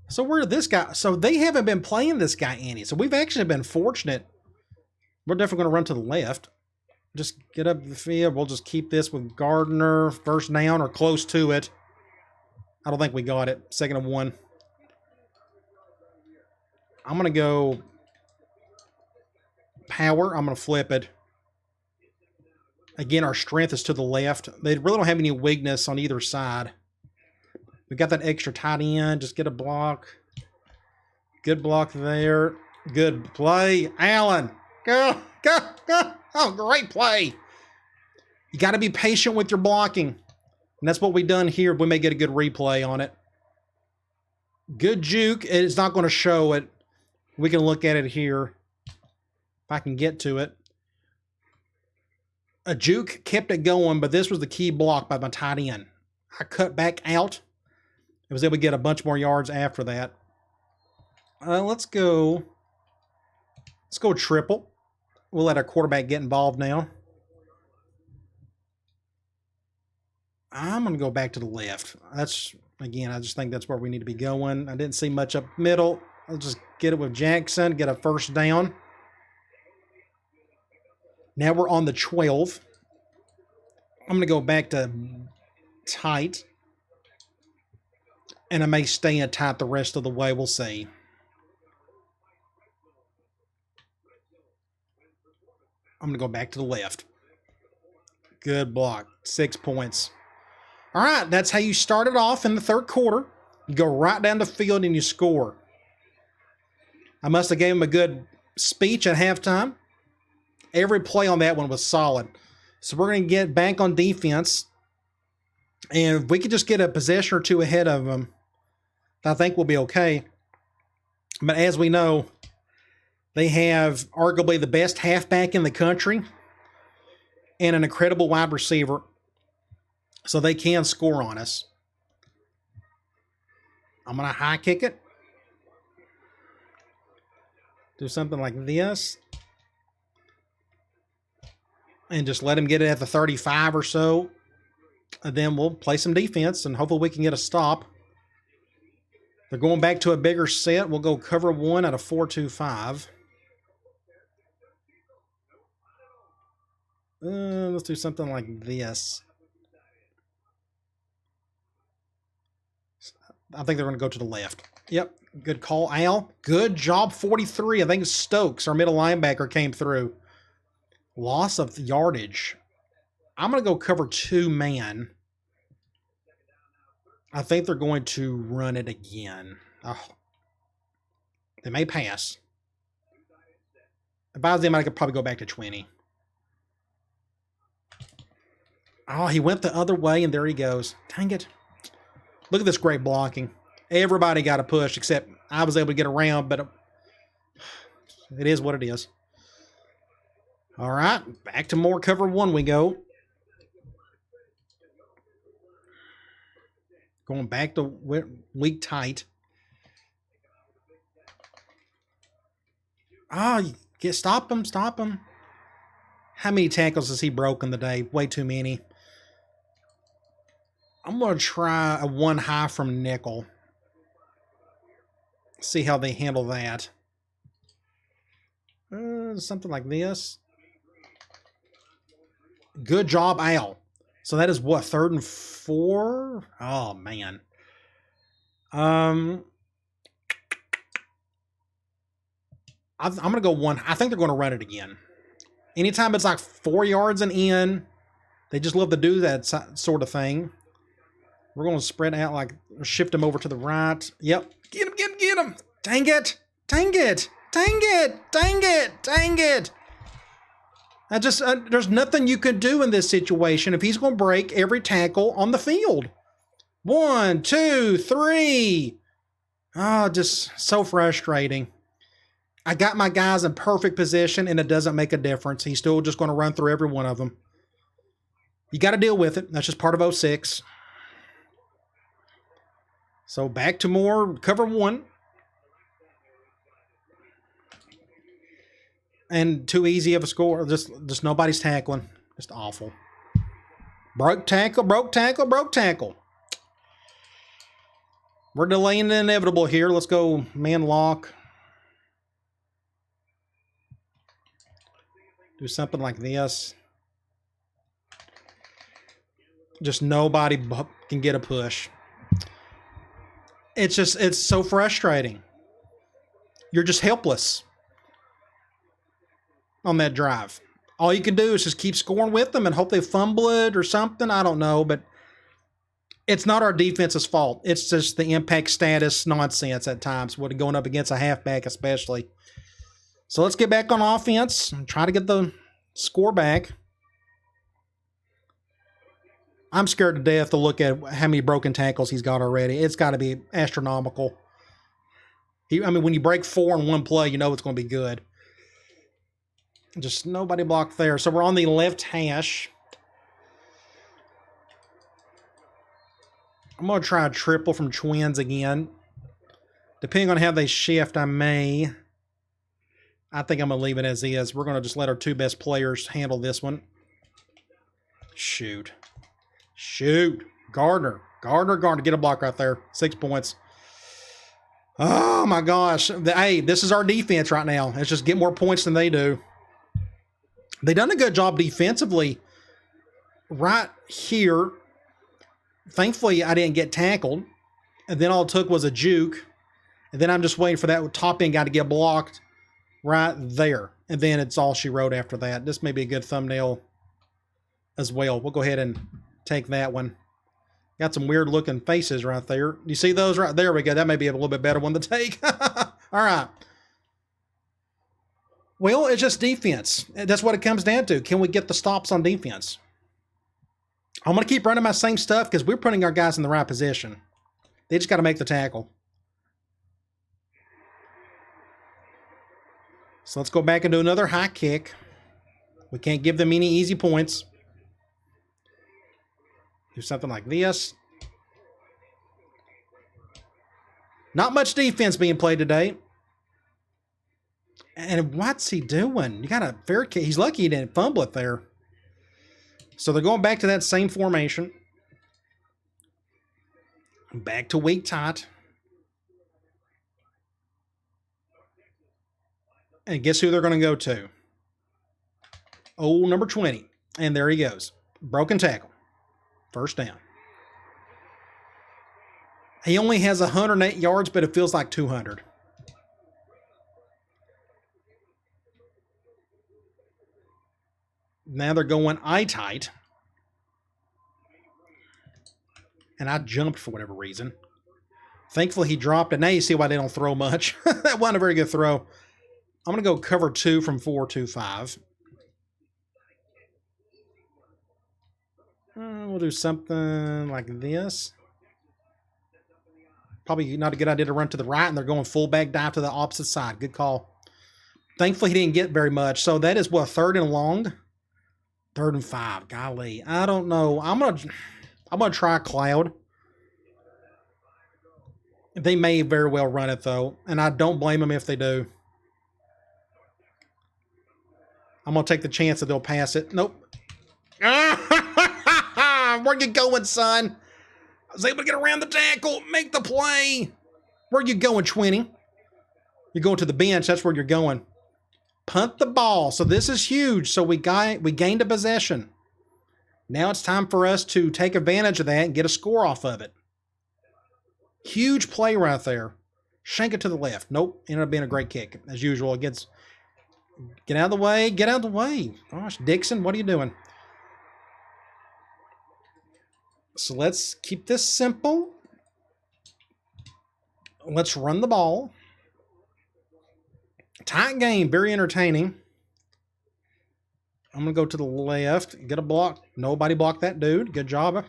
So where this guy? So they haven't been playing this guy any. So we've actually been fortunate. We're definitely going to run to the left. Just get up the field. We'll just keep this with Gardner. 1st down or close to it. I don't think we got it. 2nd and 1. I'm going to go power. I'm going to flip it. Again, our strength is to the left. They really don't have any weakness on either side. We got that extra tight end. Just get a block. Good block there. Good play. Allen. Go. Oh, great play. You got to be patient with your blocking. And that's what we've done here. We may get a good replay on it. Good juke. It's not going to show it. We can look at it here. If I can get to it. A juke kept it going, but this was the key block by my tight end. I cut back out. I was able to get a bunch more yards after that. Let's go triple. We'll let our quarterback get involved now. I'm going to go back to the left. Again, I just think that's where we need to be going. I didn't see much up middle. I'll just get it with Jackson, get a 1st down. Now we're on the 12. I'm going to go back to tight. And it may stay in tight the rest of the way. We'll see. I'm going to go back to the left. Good block. 6 points. All right, that's how you start it off in the third quarter. You go right down the field and you score. I must have gave him a good speech at halftime. Every play on that one was solid. So we're going to get back on defense. And if we could just get a possession or two ahead of them, I think we'll be okay. But as we know, they have arguably the best halfback in the country and an incredible wide receiver. So they can score on us. I'm going to high kick it. Do something like this. And just let him get it at the 35 or so. And then we'll play some defense and hopefully we can get a stop. They're going back to a bigger set. We'll go cover 1 out of 4-2-5. Let's do something like this. I think they're going to go to the left. Yep. Good call, Al. Good job, 43. I think Stokes, our middle linebacker, came through. Loss of yardage. I'm going to go cover 2 man. I think they're going to run it again. Oh. They may pass. If I was them, I could probably go back to 20. Oh, he went the other way, and there he goes. Dang it. Look at this great blocking. Everybody got a push, except I was able to get around, but it is what it is. All right, back to more cover 1 we go. Going back to weak tight. Oh, stop him, stop him. How many tackles has he broken today? Way too many. I'm going to try a 1 high from nickel. See how they handle that. Something like this. Good job, Al. So that is what, 3rd and 4? Oh, man. I'm going to go 1. I think they're going to run it again. Anytime it's like 4 yards and in, they just love to do that sort of thing. We're going to spread out, like, shift him over to the right. Yep. Get him, get him, get him. Dang it. Dang it. Dang it. Dang it. Dang it. There's nothing you can do in this situation if he's going to break every tackle on the field. 1, 2, 3. Oh, just so frustrating. I got my guys in perfect position, and it doesn't make a difference. He's still just going to run through every one of them. You got to deal with it. That's just part of 06. So back to more cover 1. And too easy of a score. Just nobody's tackling. Just awful. Broke tackle, broke tackle, broke tackle. We're delaying the inevitable here. Let's go man lock. Do something like this. Just nobody can get a push. It's so frustrating. You're just helpless on that drive. All you can do is just keep scoring with them and hope they fumble it or something. I don't know, but it's not our defense's fault. It's just the impact status nonsense at times, with going up against a halfback especially. So let's get back on offense and try to get the score back. I'm scared to death to look at how many broken tackles he's got already. It's got to be astronomical. When you break 4 in one play, you know it's going to be good. Just nobody blocked there. So we're on the left hash. I'm going to try a triple from twins again. Depending on how they shift, I think I'm going to leave it as is. We're going to just let our 2 best players handle this one. Shoot. Gardner. Get a block right there. 6 points. Oh, my gosh. Hey, this is our defense right now. Let's just get more points than they do. They done a good job defensively right here. Thankfully, I didn't get tackled. And then all it took was a juke. And then I'm just waiting for that top end guy to get blocked right there. And then it's all she wrote after that. This may be a good thumbnail as well. We'll go ahead and take that one. Got some weird looking faces right there. You see those right there? We go. That may be a little bit better one to take. All right. Well, it's just defense. That's what it comes down to. Can we get the stops on defense? I'm going to keep running my same stuff because we're putting our guys in the right position. They just got to make the tackle. So let's go back and do another high kick. We can't give them any easy points. Do something like this. Not much defense being played today. And what's he doing? You got a fair kick. He's lucky he didn't fumble it there. So they're going back to that same formation. Back to weak tight. And guess who they're going to go to? Oh, number 20. And there he goes. Broken tackle. First down. He only has 108 yards, but it feels like 200. Now they're going eye tight. And I jumped for whatever reason. Thankfully, he dropped it. Now you see why they don't throw much. That wasn't a very good throw. I'm going to go cover 2 from 4-2-5. We'll do something like this. Probably not a good idea to run to the right, and they're going fullback dive to the opposite side. Good call. Thankfully, he didn't get very much. So that is what, 3rd and long? 3rd and 5. Golly, I don't know. I'm gonna try cloud. They may very well run it though, and I don't blame them if they do. I'm going to take the chance that they'll pass it. Nope. Where you going, son? I was able to get around the tackle. Make the play. Where you going, 20? You're going to the bench. That's where you're going. Punt the ball. So this is huge. So we gained a possession. Now it's time for us to take advantage of that and get a score off of it. Huge play right there. Shank it to the left. Nope. Ended up being a great kick. As usual, it gets... Get out of the way. Get out of the way. Gosh, Dixon, what are you doing? So let's keep this simple. Let's run the ball. Tight game. Very entertaining. I'm going to go to the left. Get a block. Nobody blocked that dude. Good job.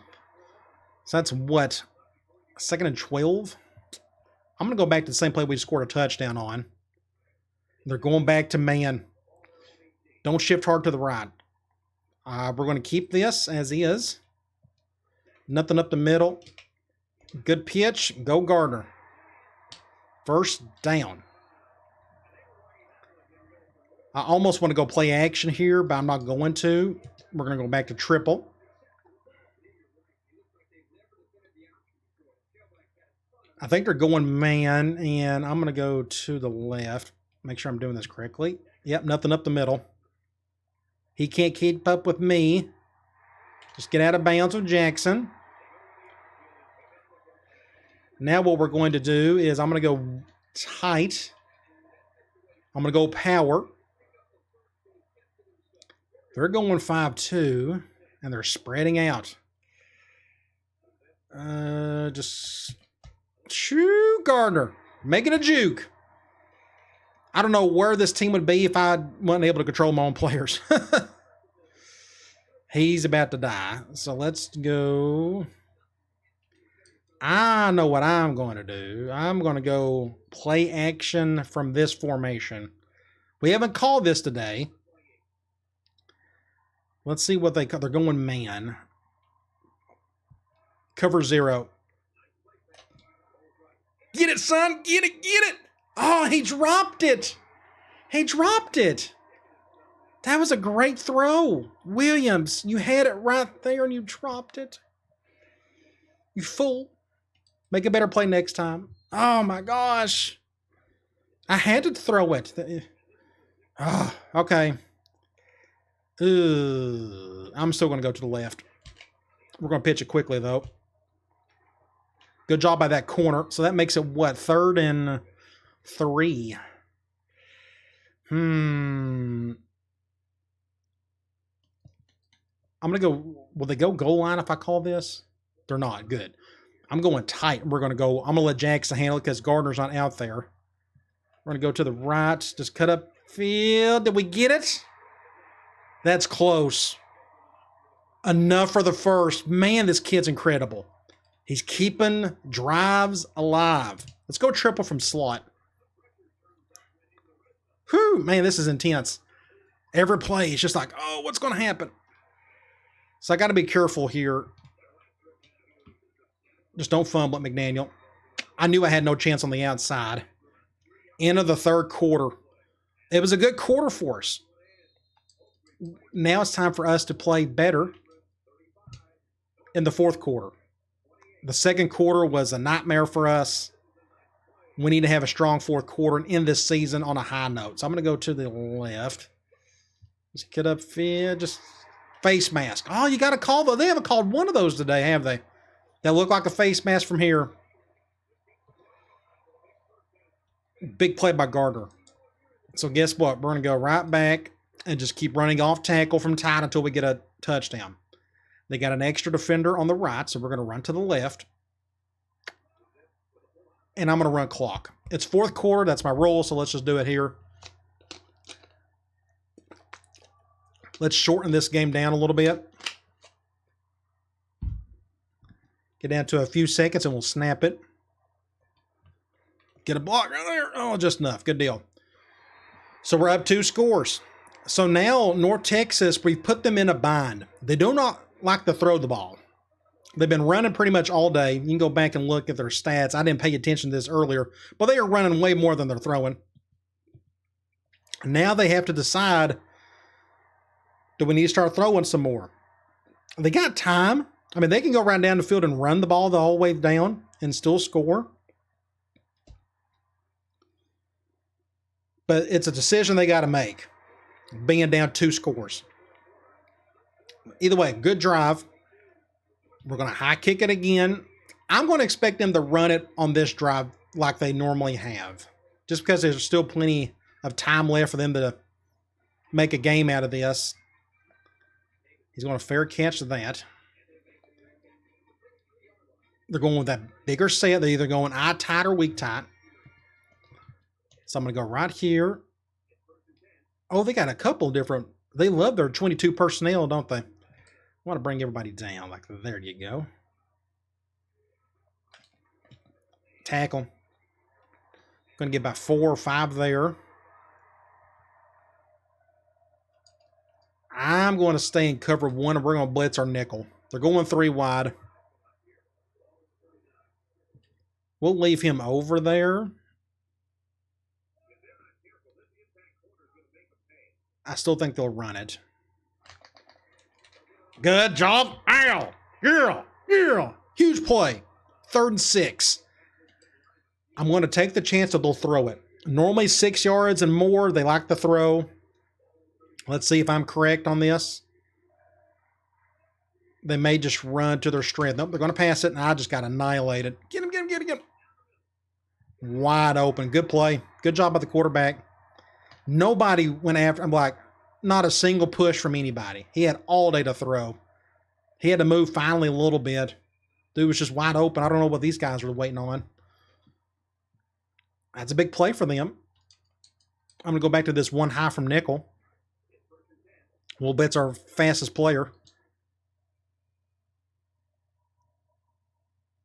So that's what? 2nd and 12? I'm going to go back to the same play we scored a touchdown on. They're going back to man. Don't shift hard to the right. We're going to keep this as is. Nothing up the middle. Good pitch. Go Gardner. First down. I almost want to go play action here, but I'm not going to. We're going to go back to triple. I think they're going man, and I'm going to go to the left. Make sure I'm doing this correctly. Yep, nothing up the middle. He can't keep up with me. Just get out of bounds with Jackson. Now what we're going to do is I'm going to go tight. I'm going to go power. They're going 5-2, and they're spreading out. Just shoo, Gardner. Making a juke. I don't know where this team would be if I wasn't able to control my own players. He's about to die. So let's go. I know what I'm going to do. I'm going to go play action from this formation. We haven't called this today. Let's see what they're going man. Cover 0. Get it, son. Get it. Get it. Oh, he dropped it. He dropped it. That was a great throw. Williams, you had it right there and you dropped it. You fool. Make a better play next time. Oh, my gosh. I had to throw it. Oh, okay. I'm still going to go to the left. We're going to pitch it quickly, though. Good job by that corner. So that makes it what? 3rd and 3. I'm going to go, will they go goal line if I call this? They're not. Good. I'm going tight. We're going to go, I'm going to let Jackson handle it because Gardner's not out there. We're going to go to the right. Just cut up field. Did we get it? That's close. Enough for the first. Man, this kid's incredible. He's keeping drives alive. Let's go triple from slot. Whew, man, this is intense. Every play is just like, oh, what's going to happen? So I got to be careful here. Just don't fumble it, McDaniel. I knew I had no chance on the outside. End of the 3rd quarter. It was a good quarter for us. Now it's time for us to play better in the 4th quarter. The 2nd quarter was a nightmare for us. We need to have a strong 4th quarter and end this season on a high note. So I'm going to go to the left. Just get up field. Just face mask. Oh, you got to call those. They haven't called one of those today, have they? That look like a face mask from here. Big play by Gardner. So guess what? We're going to go right back and just keep running off tackle from tight until we get a touchdown. They got an extra defender on the right, so we're going to run to the left. And I'm going to run clock. It's 4th quarter. That's my rule, so let's just do it here. Let's shorten this game down a little bit. Get down to a few seconds, and we'll snap it. Get a block right there. Oh, just enough. Good deal. So we're up 2 scores. So now North Texas, we put them in a bind. They do not like to throw the ball. They've been running pretty much all day. You can go back and look at their stats. I didn't pay attention to this earlier, but they are running way more than they're throwing. Now they have to decide, do we need to start throwing some more? They got time. I mean, they can go right down the field and run the ball the whole way down and still score. But it's a decision they got to make, being down 2 scores. Either way, good drive. We're going to high kick it again. I'm going to expect them to run it on this drive like they normally have, just because there's still plenty of time left for them to make a game out of this. He's going to fair catch that. They're going with that bigger set. They're either going eye tight or weak tight. So I'm going to go right here. Oh, they got a couple different. They love their 22 personnel, don't they? I want to bring everybody down. Like, there you go. Tackle. Going to get about 4 or 5 there. I'm going to stay in cover 1, and we're going to blitz our nickel. They're going 3 wide. We'll leave him over there. I still think they'll run it. Good job. Ow. Yeah. Yeah. Huge play. 3rd and 6. I'm going to take the chance that they'll throw it. Normally 6 yards and more, they like to throw. Let's see if I'm correct on this. They may just run to their strength. Nope, they're going to pass it, and I just got annihilated. Get him, get him, get him, get him. Wide open. Good play. Good job by the quarterback. Nobody went after. I'm like, not a single push from anybody. He had all day to throw. He had to move finally a little bit. Dude was just wide open. I don't know what these guys were waiting on. That's a big play for them. I'm going to go back to this 1 high from nickel. We'll bet's our fastest player.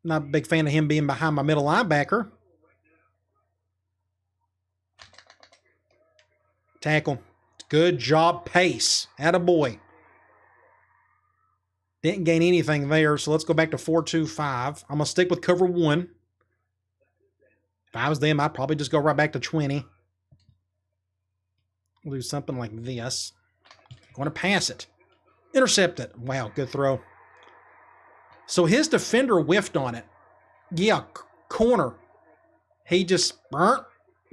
Not a big fan of him being behind my middle linebacker. Tackle. Good job, pace. Attaboy. Didn't gain anything there, so let's go back to 4-2-5. I'm going to stick with cover 1. If I was them, I'd probably just go right back to 20. We'll do something like this. Going to pass it. Intercept it. Wow, good throw. So his defender whiffed on it. Yeah, corner. He just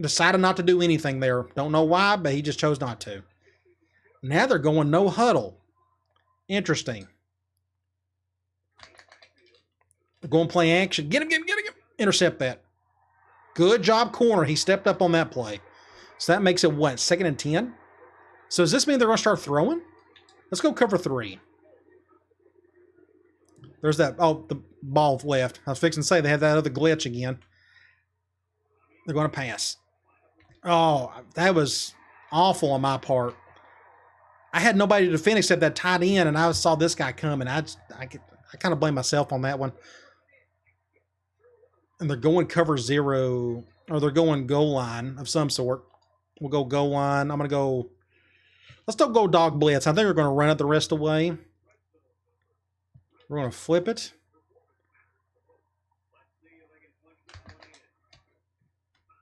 decided not to do anything there. Don't know why, but he just chose not to. Now they're going no huddle. Interesting. Go and play action. Get him, get him, get him, get him. Intercept that. Good job, corner. He stepped up on that play. So that makes it what? 2nd and 10? So does this mean they're going to start throwing? Let's go cover 3. There's that. Oh, the ball left. I was fixing to say they had that other glitch again. They're going to pass. Oh, that was awful on my part. I had nobody to defend except that tight end, and I saw this guy coming. I kind of blame myself on that one. And they're going cover 0, or they're going goal line of some sort. We'll go goal line. I'm going to go. Let's don't go dog blitz. I think we're going to run it the rest of the way. We're going to flip it.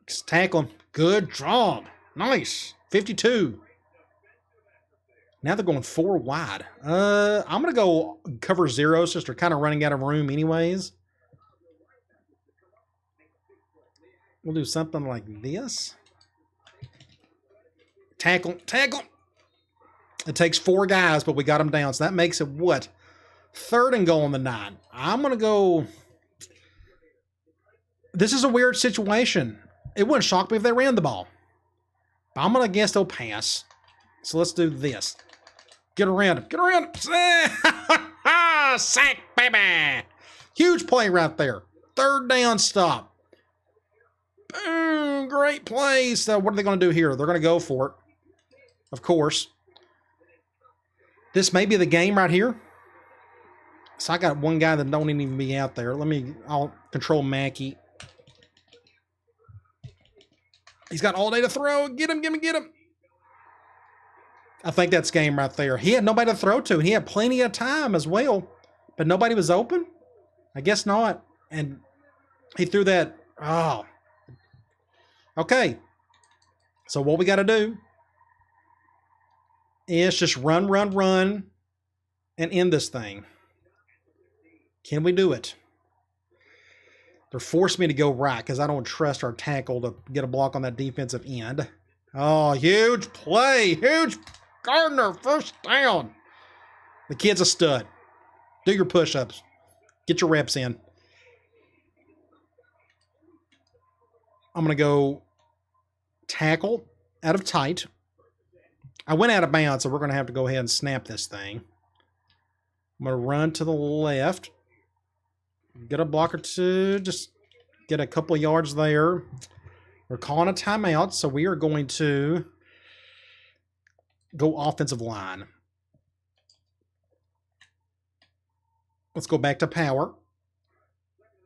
Just tackle him. Good job. Nice. 52. Now they're going 4 wide. I'm going to go cover 0 since they're kind of running out of room anyways. We'll do something like this. Tackle. Tackle. It takes 4 guys, but we got them down. So that makes it what? 3rd and goal on the 9. I'm going to go. This is a weird situation. It wouldn't shock me if they ran the ball. But I'm going to guess they'll pass. So let's do this. Get around him. Get around him. Sack, baby. Huge play right there. 3rd down stop. Boom. Great play. So what are they going to do here? They're going to go for it. Of course. This may be the game right here. So I got one guy that don't even be out there. I'll control Mackey. He's got all day to throw. Get him, get him. I think that's game right there. He had nobody to throw to, and he had plenty of time as well. But nobody was open? I guess not. And he threw that. Oh. Okay. So what we got to do is just run, and end this thing. Can we do it? They're forcing me to go right because I don't trust our tackle to get a block on that defensive end. Oh, huge play. Huge Gardner, 1st down. The kid's a stud. Do your push-ups. Get your reps in. I'm going to go tackle out of tight. I went out of bounds, so we're going to have to go ahead and snap this thing. I'm going to run to the left. Get a block or 2. Just get a couple of yards there. We're calling a timeout, so we are going to go offensive line. Let's go back to power.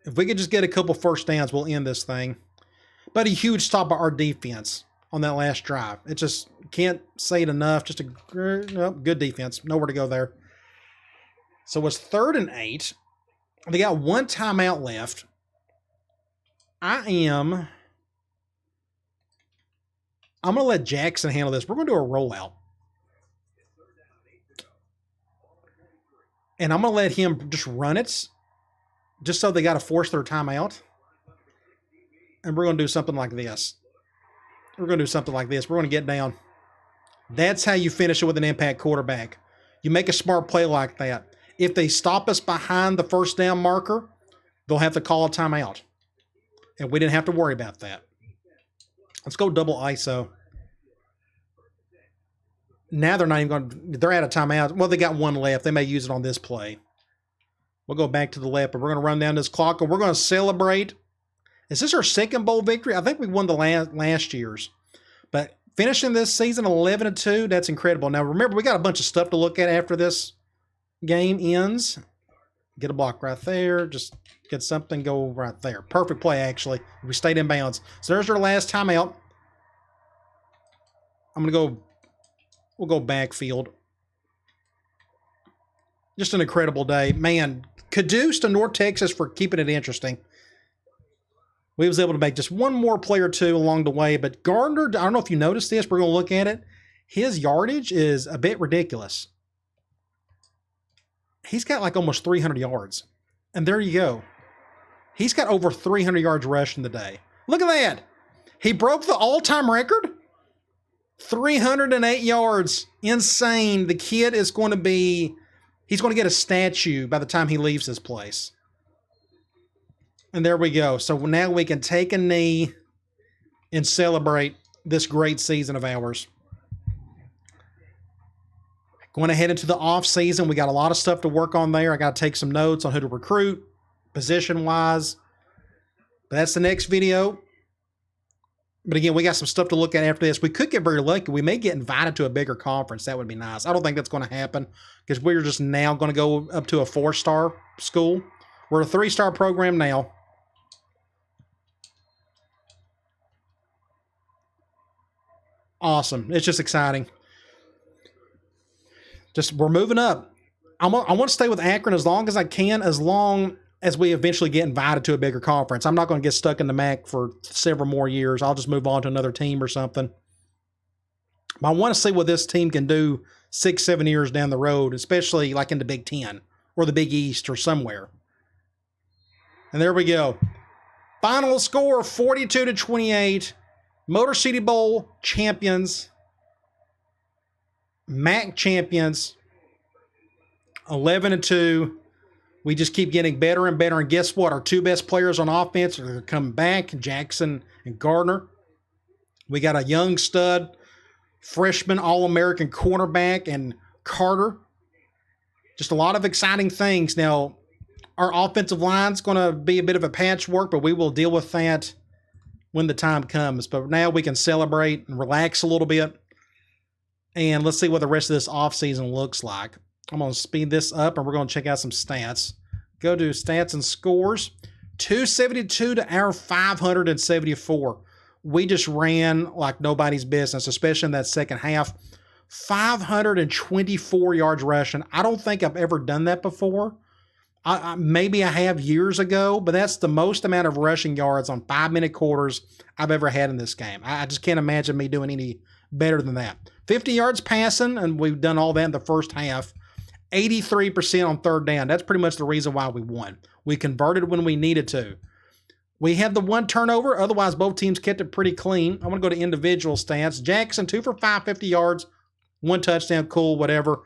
If we could just get a couple 1st downs, we'll end this thing. But a huge stop by our defense on that last drive. It just can't say it enough. Just a good defense. Nowhere to go there. So it's 3rd and 8. They got 1 timeout left. I'm going to let Jackson handle this. We're going to do a rollout. And I'm going to let him just run it. Just so they got to force their timeout. And we're going to do something like this. We're going to do something like this. We're going to get down. That's how you finish it with an impact quarterback. You make a smart play like that. If they stop us behind the 1st down marker, they'll have to call a timeout. And we didn't have to worry about that. Let's go double ISO. Now they're not even going to, they're out of timeout. Well, they got 1 left. They may use it on this play. We'll go back to the left, but we're going to run down this clock, and we're going to celebrate. Is this our 2nd bowl victory? I think we won the last year's. But finishing this season 11-2, that's incredible. Now, remember, we got a bunch of stuff to look at after this game ends. Get a block right there. Just get something, go right there. Perfect play, actually. We stayed in bounds. So there's our last timeout. We'll go backfield. Just an incredible day. Man, kudos to North Texas for keeping it interesting. We was able to make just one more play or 2 along the way, but Gardner, I don't know if you noticed this, we're going to look at it. His yardage is a bit ridiculous. He's got like almost 300 yards. And there you go. He's got over 300 yards rushing today. Look at that. He broke the all-time record. 308 yards. Insane. The kid is going to be, he's going to get a statue by the time he leaves this place. And there we go. So now we can take a knee and celebrate this great season of ours. Going to head into the off season. We got a lot of stuff to work on there. I got to take some notes on who to recruit, position-wise. But that's the next video. But again, we got some stuff to look at after this. We could get very lucky. We may get invited to a bigger conference. That would be nice. I don't think that's going to happen because we're just now going to go up to a 4-star school. We're a 3-star program now. Awesome. It's just exciting. We're moving up. I want to stay with Akron as long as I can, as long as we eventually get invited to a bigger conference. I'm not going to get stuck in the MAC for several more years. I'll just move on to another team or something. But I want to see what this team can do 6-7 years down the road, especially like in the Big Ten or the Big East or somewhere. And there we go. Final score, 42-28. Motor City Bowl champions. MAC champions, 11-2. We just keep getting better and better. And guess what? Our 2 best players on offense are coming back, Jackson and Gardner. We got a young stud, freshman All-American cornerback, and Carter. Just a lot of exciting things. Now, our offensive line's going to be a bit of a patchwork, but we will deal with that when the time comes. But now we can celebrate and relax a little bit. And let's see what the rest of this offseason looks like. I'm going to speed this up, and we're going to check out some stats. Go to stats and scores. 272 to our 574. We just ran like nobody's business, especially in that second half. 524 yards rushing. I don't think I've ever done that before. Maybe I have years ago, but that's the most amount of rushing yards on 5-minute quarters I've ever had in this game. I just can't imagine me doing any better than that. 50 yards passing, and we've done all that in the first half. 83% on third down. That's pretty much the reason why we won. We converted when we needed to. We had the 1 turnover. Otherwise, both teams kept it pretty clean. I'm going to go to individual stats. Jackson, 2 for 5, 50 yards. 1 touchdown, cool, whatever.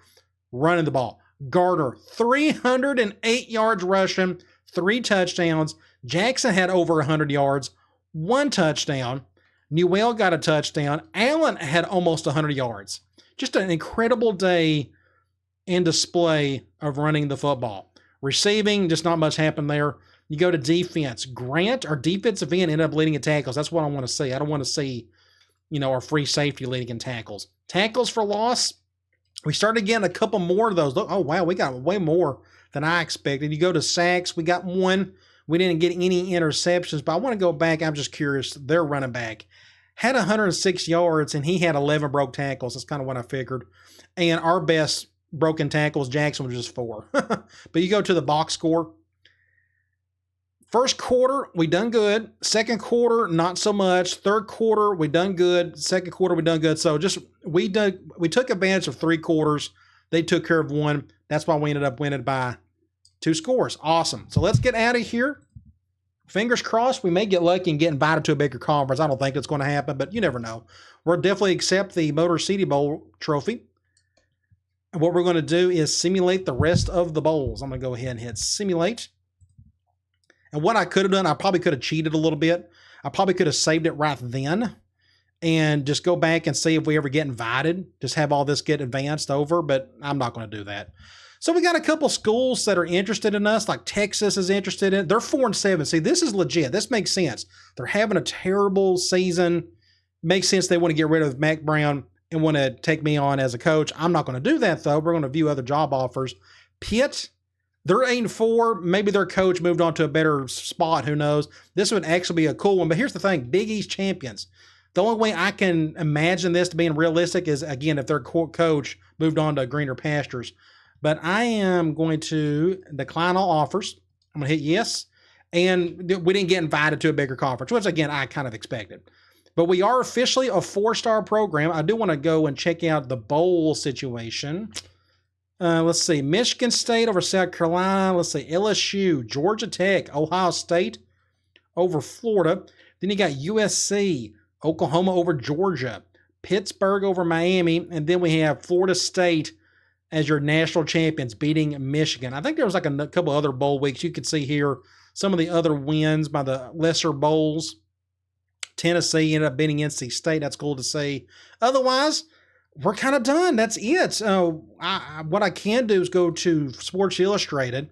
Running the ball. Gardner, 308 yards rushing, 3 touchdowns. Jackson had over 100 yards, 1 touchdown. Newell got a touchdown. Allen had almost 100 yards. Just an incredible day in display of running the football. Receiving, just not much happened there. You go to defense. Grant, our defensive end, ended up leading in tackles. That's what I want to see. I don't want to see, our free safety leading in tackles. Tackles for loss, we started getting a couple more of those. Oh, wow, we got way more than I expected. You go to sacks, we got 1. We didn't get any interceptions, but I want to go back. I'm just curious. Their running back had 106 yards, and he had 11 broke tackles. That's kind of what I figured. And our best broken tackles, Jackson, was just 4. But you go to the box score. First quarter, we done good. Second quarter, not so much. Third quarter, we done good. Second quarter, we done good. So we took advantage of 3 quarters. They took care of 1. That's why we ended up winning by 2 scores. Awesome. So let's get out of here. Fingers crossed, we may get lucky and get invited to a bigger conference. I don't think it's going to happen, but you never know. We'll definitely accept the Motor City Bowl trophy. And what we're going to do is simulate the rest of the bowls. I'm going to go ahead and hit simulate. And what I could have done, I probably could have cheated a little bit. I probably could have saved it right then and just go back and see if we ever get invited. Just have all this get advanced over, but I'm not going to do that. So we got a couple schools that are interested in us, like Texas is interested in. They're 4-7. See, this is legit. This makes sense. They're having a terrible season. Makes sense they want to get rid of Mac Brown and want to take me on as a coach. I'm not going to do that, though. We're going to view other job offers. Pitt, they're 8-4. Maybe their coach moved on to a better spot. Who knows? This would actually be a cool one. But here's the thing. Big East champions. The only way I can imagine this to being realistic is, again, if their coach moved on to greener pastures. But I am going to decline all offers. I'm going to hit yes. And we didn't get invited to a bigger conference, which, again, I kind of expected. But we are officially a 4-star program. I do want to go and check out the bowl situation. Let's see. Michigan State over South Carolina. Let's see. LSU, Georgia Tech, Ohio State over Florida. Then you got USC, Oklahoma over Georgia, Pittsburgh over Miami. And then we have Florida State as your national champions beating Michigan. I think there was like a couple other bowl weeks. You could see here some of the other wins by the lesser bowls. Tennessee ended up beating NC State. That's cool to see. Otherwise, we're kind of done. That's it. What I can do is go to Sports Illustrated.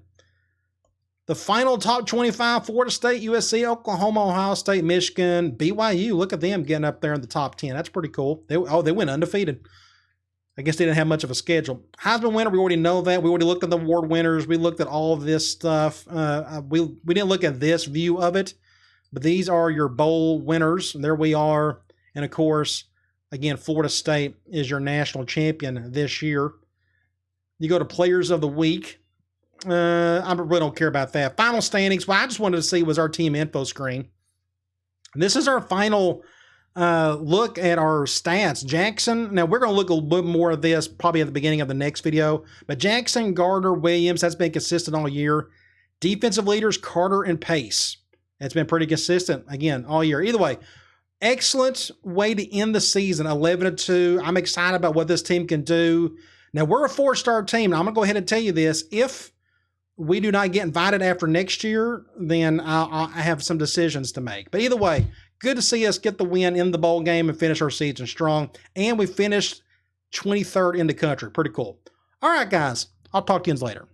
The final top 25, Florida State, USC, Oklahoma, Ohio State, Michigan, BYU. Look at them getting up there in the top 10. That's pretty cool. They went undefeated. I guess they didn't have much of a schedule. Heisman winner, we already know that. We already looked at the award winners. We looked at all of this stuff. We didn't look at this view of it, but these are your bowl winners. And there we are. And, of course, again, Florida State is your national champion this year. You go to Players of the Week. I really don't care about that. Final standings. Well, I just wanted to see was our team info screen. This is our final look at our stats. Jackson, now we're going to look a little bit more of this probably at the beginning of the next video, but Jackson, Gardner, Williams, that's been consistent all year. Defensive leaders, Carter and Pace. That's been pretty consistent, again, all year. Either way, excellent way to end the season, 11-2. I'm excited about what this team can do. Now, we're a 4-star team. Now, I'm going to go ahead and tell you this. If we do not get invited after next year, then I have some decisions to make. But either way, good to see us get the win in the bowl game and finish our season strong. And we finished 23rd in the country. Pretty cool. All right, guys. I'll talk to you later.